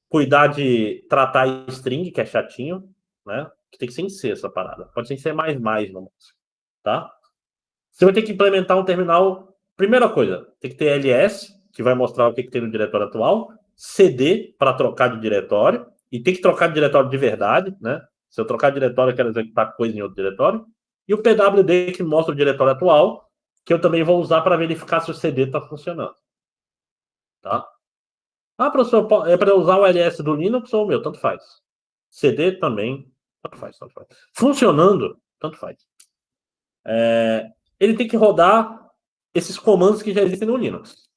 cuidar de tratar string, que é chatinho, né? Que tem que ser em C essa parada. Pode ser em C++, não. Tá? Você vai ter que implementar um terminal. Primeira coisa, tem que ter ls, que vai mostrar o que tem no diretório atual, cd, para trocar de diretório, e tem que trocar de diretório de verdade, né? Se eu trocar de diretório, eu quero executar coisa em outro diretório. E o pwd, que mostra o diretório atual, que eu também vou usar para verificar se o cd está funcionando. Tá? Ah, professor, é para usar o ls do Linux ou o meu? Tanto faz. CD também, tanto faz. Funcionando, tanto faz. Ele tem que rodar esses comandos que já existem no Linux.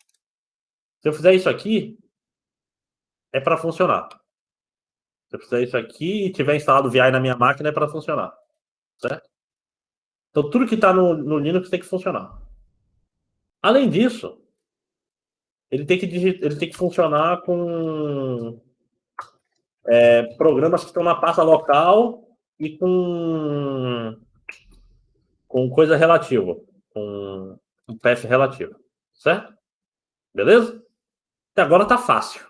Se eu fizer isso aqui, é para funcionar. Se eu fizer isso aqui e tiver instalado o VI na minha máquina, é para funcionar. Certo? Então, tudo que está no Linux tem que funcionar. Além disso, ele tem que funcionar com programas que estão na pasta local e com coisa relativa, com um path relativo. Certo? Beleza? Até agora tá fácil.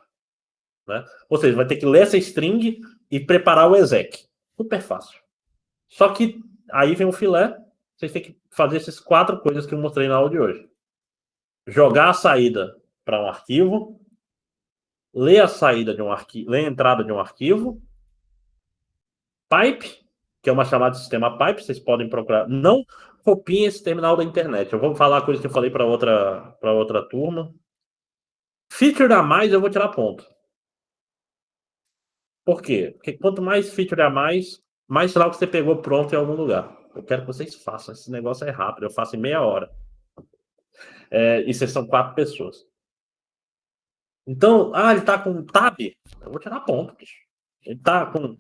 né? Ou seja, vai ter que ler essa string e preparar o exec. Super fácil. Só que aí vem o filé, vocês têm que fazer essas 4 coisas que eu mostrei na aula de hoje. Jogar a saída para um arquivo, ler a saída de um arquivo, ler a entrada de um arquivo, pipe, que é uma chamada de sistema pipe, vocês podem procurar. Não copiem esse terminal da internet. Eu vou falar a coisa que eu falei para outra turma. Feature a mais, eu vou tirar ponto. Por quê? Porque quanto mais feature a mais sinal que você pegou pronto em algum lugar. Eu quero que vocês façam. Esse negócio é rápido. Eu faço em meia hora. E vocês são 4 pessoas. Então, ele tá com tab? Eu vou tirar ponto, bicho. Ele tá com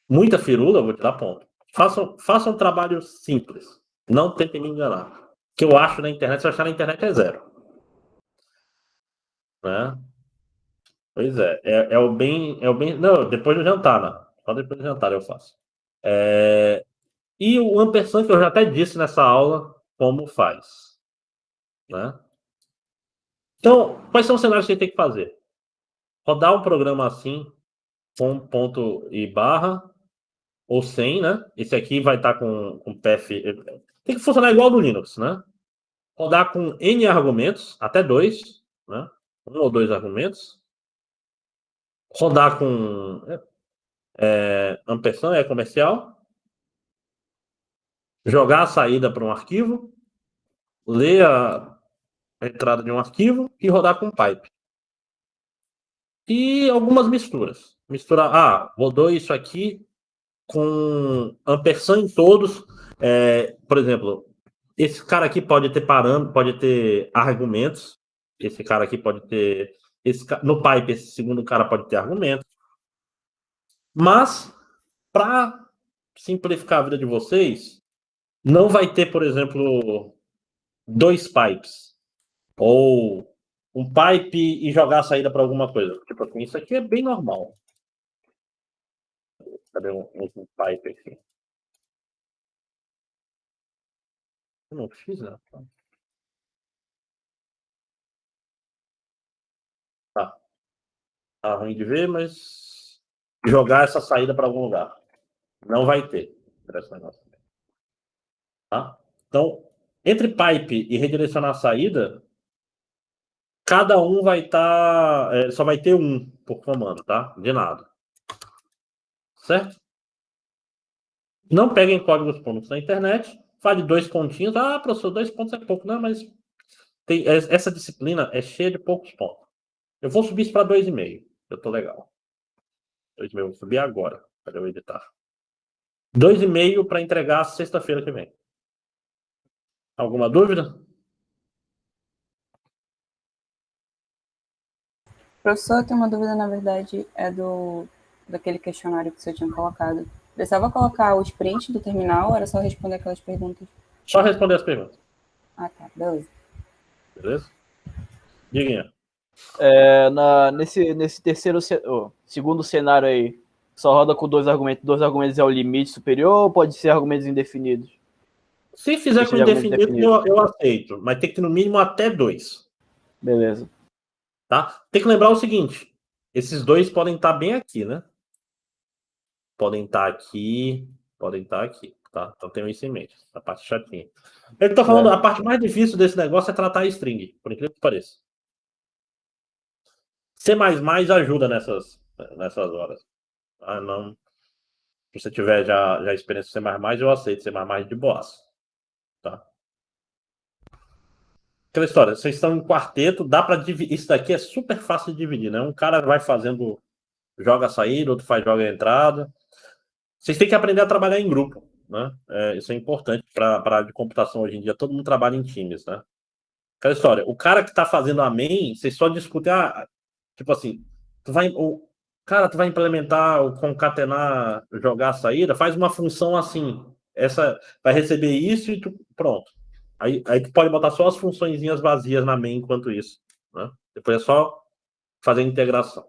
muita firula? Eu vou tirar ponto. Façam um trabalho simples. Não tentem me enganar. O que eu acho na internet, se eu achar na internet é 0. Né? Pois é. É o bem. Não, depois do jantar, né? Só depois do jantar eu faço. E o ampersand, que eu já até disse nessa aula como faz. Né? Então, quais são os cenários que a gente tem que fazer? Rodar um programa assim, com ponto e barra, ou sem, né? Esse aqui vai estar com PF. Tem que funcionar igual do Linux, né? Rodar com N argumentos, até 2, né? 1 ou 2 argumentos. Rodar com ampersand, comercial. Jogar a saída para um arquivo. Ler a entrada de um arquivo e rodar com pipe. E algumas misturas. Rodou isso aqui com ampersand em todos. Por exemplo, esse cara aqui pode ter pode ter argumentos. Esse cara aqui pode ter. No pipe, esse segundo cara pode ter argumentos. Mas, para simplificar a vida de vocês, não vai ter, por exemplo, 2 pipes. Ou um pipe e jogar a saída para alguma coisa. Tipo assim, isso aqui é bem normal. Cadê um pipe aqui? Eu não fiz, né? Tá ruim de ver, mas jogar essa saída para algum lugar. Não vai ter. Tá? Então, entre pipe e redirecionar a saída, cada um vai estar. Só vai ter um por comando, tá? De nada. Certo? Não peguem códigos prontos na internet. Fale 2 pontinhos. Professor, 2 pontos é pouco, não, mas essa disciplina é cheia de poucos pontos. Eu vou subir isso para 2,5. Eu tô legal. 2,5, vou subir agora. Para eu editar. 2,5 para entregar sexta-feira que vem. Alguma dúvida? Professor, eu tenho uma dúvida, na verdade, daquele questionário que você tinha colocado. Precisava colocar os prints do terminal ou era só responder aquelas perguntas? Só responder as perguntas. Tá, beleza. Beleza? Diguinha. Nesse segundo cenário aí, só roda com 2 argumentos. 2 argumentos é o limite superior ou pode ser argumentos indefinidos? Se fizer com indefinido, eu aceito. Mas tem que ter no mínimo até 2. Beleza. Tá? Tem que lembrar o seguinte. Esses 2 podem estar bem aqui, né? Podem estar aqui. Tá? Então tenham isso em mente. A parte chatinha. Eu tô falando, a parte mais difícil desse negócio é tratar a string. Por incrível que pareça. C++ ajuda nessas horas. Não. Se você tiver já experiência C++, eu aceito C++ de boas. Tá? Aquela história, vocês estão em quarteto, dá para dividir. Isso daqui é super fácil de dividir, né? Um cara vai fazendo, joga a saída, outro joga a entrada. Vocês têm que aprender a trabalhar em grupo, né? Isso é importante para a área de computação hoje em dia. Todo mundo trabalha em times, né? Aquela história, o cara que está fazendo a main, vocês só discutem, tipo assim, tu vai implementar o concatenar, jogar a saída, faz uma função assim. Essa vai receber isso e pronto. Aí tu pode botar só as funçõezinhas vazias na main enquanto isso. Né? Depois é só fazer a integração.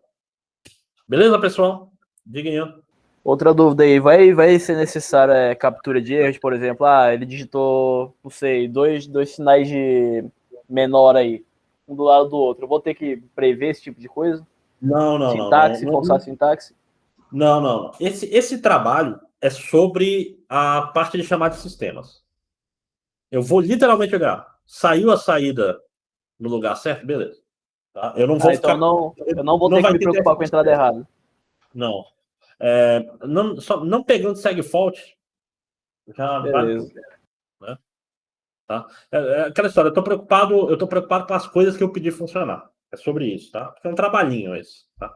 Beleza, pessoal? Digam. Outra dúvida aí, vai ser necessária captura de erros, por exemplo, ele digitou, não sei, dois sinais de menor aí, um do lado do outro. Eu vou ter que prever esse tipo de coisa? Sintaxe, forçar a sintaxe? Não. Esse trabalho é sobre a parte de chamar de sistemas. Eu vou literalmente olhar. Saiu a saída no lugar certo? Beleza. Tá? Eu não vou Então ficar. eu não vou ter que vai me ter preocupar com a entrada errada. Não. Não pegando segue fault, já vai. Beleza. Né? Tá? É aquela história, eu tô preocupado com as coisas que eu pedi funcionar. É sobre isso, tá? É um trabalhinho esse, tá?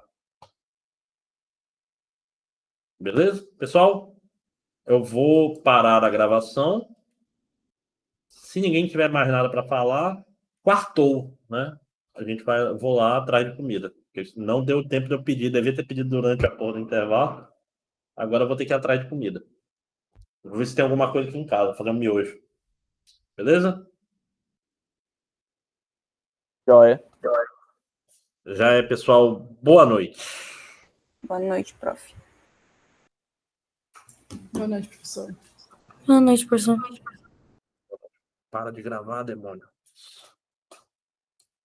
Beleza? Pessoal, eu vou parar a gravação. Se ninguém tiver mais nada para falar, quartou, né? Vou lá atrás de comida. Porque não deu tempo de eu pedir, devia ter pedido durante a porra do intervalo. Agora eu vou ter que ir atrás de comida. Vou ver se tem alguma coisa aqui em casa, fazer um miojo. Beleza? Joia. Já é, pessoal. Boa noite. Boa noite, prof. Boa noite, professor. Boa noite, professor. Para de gravar, demônio.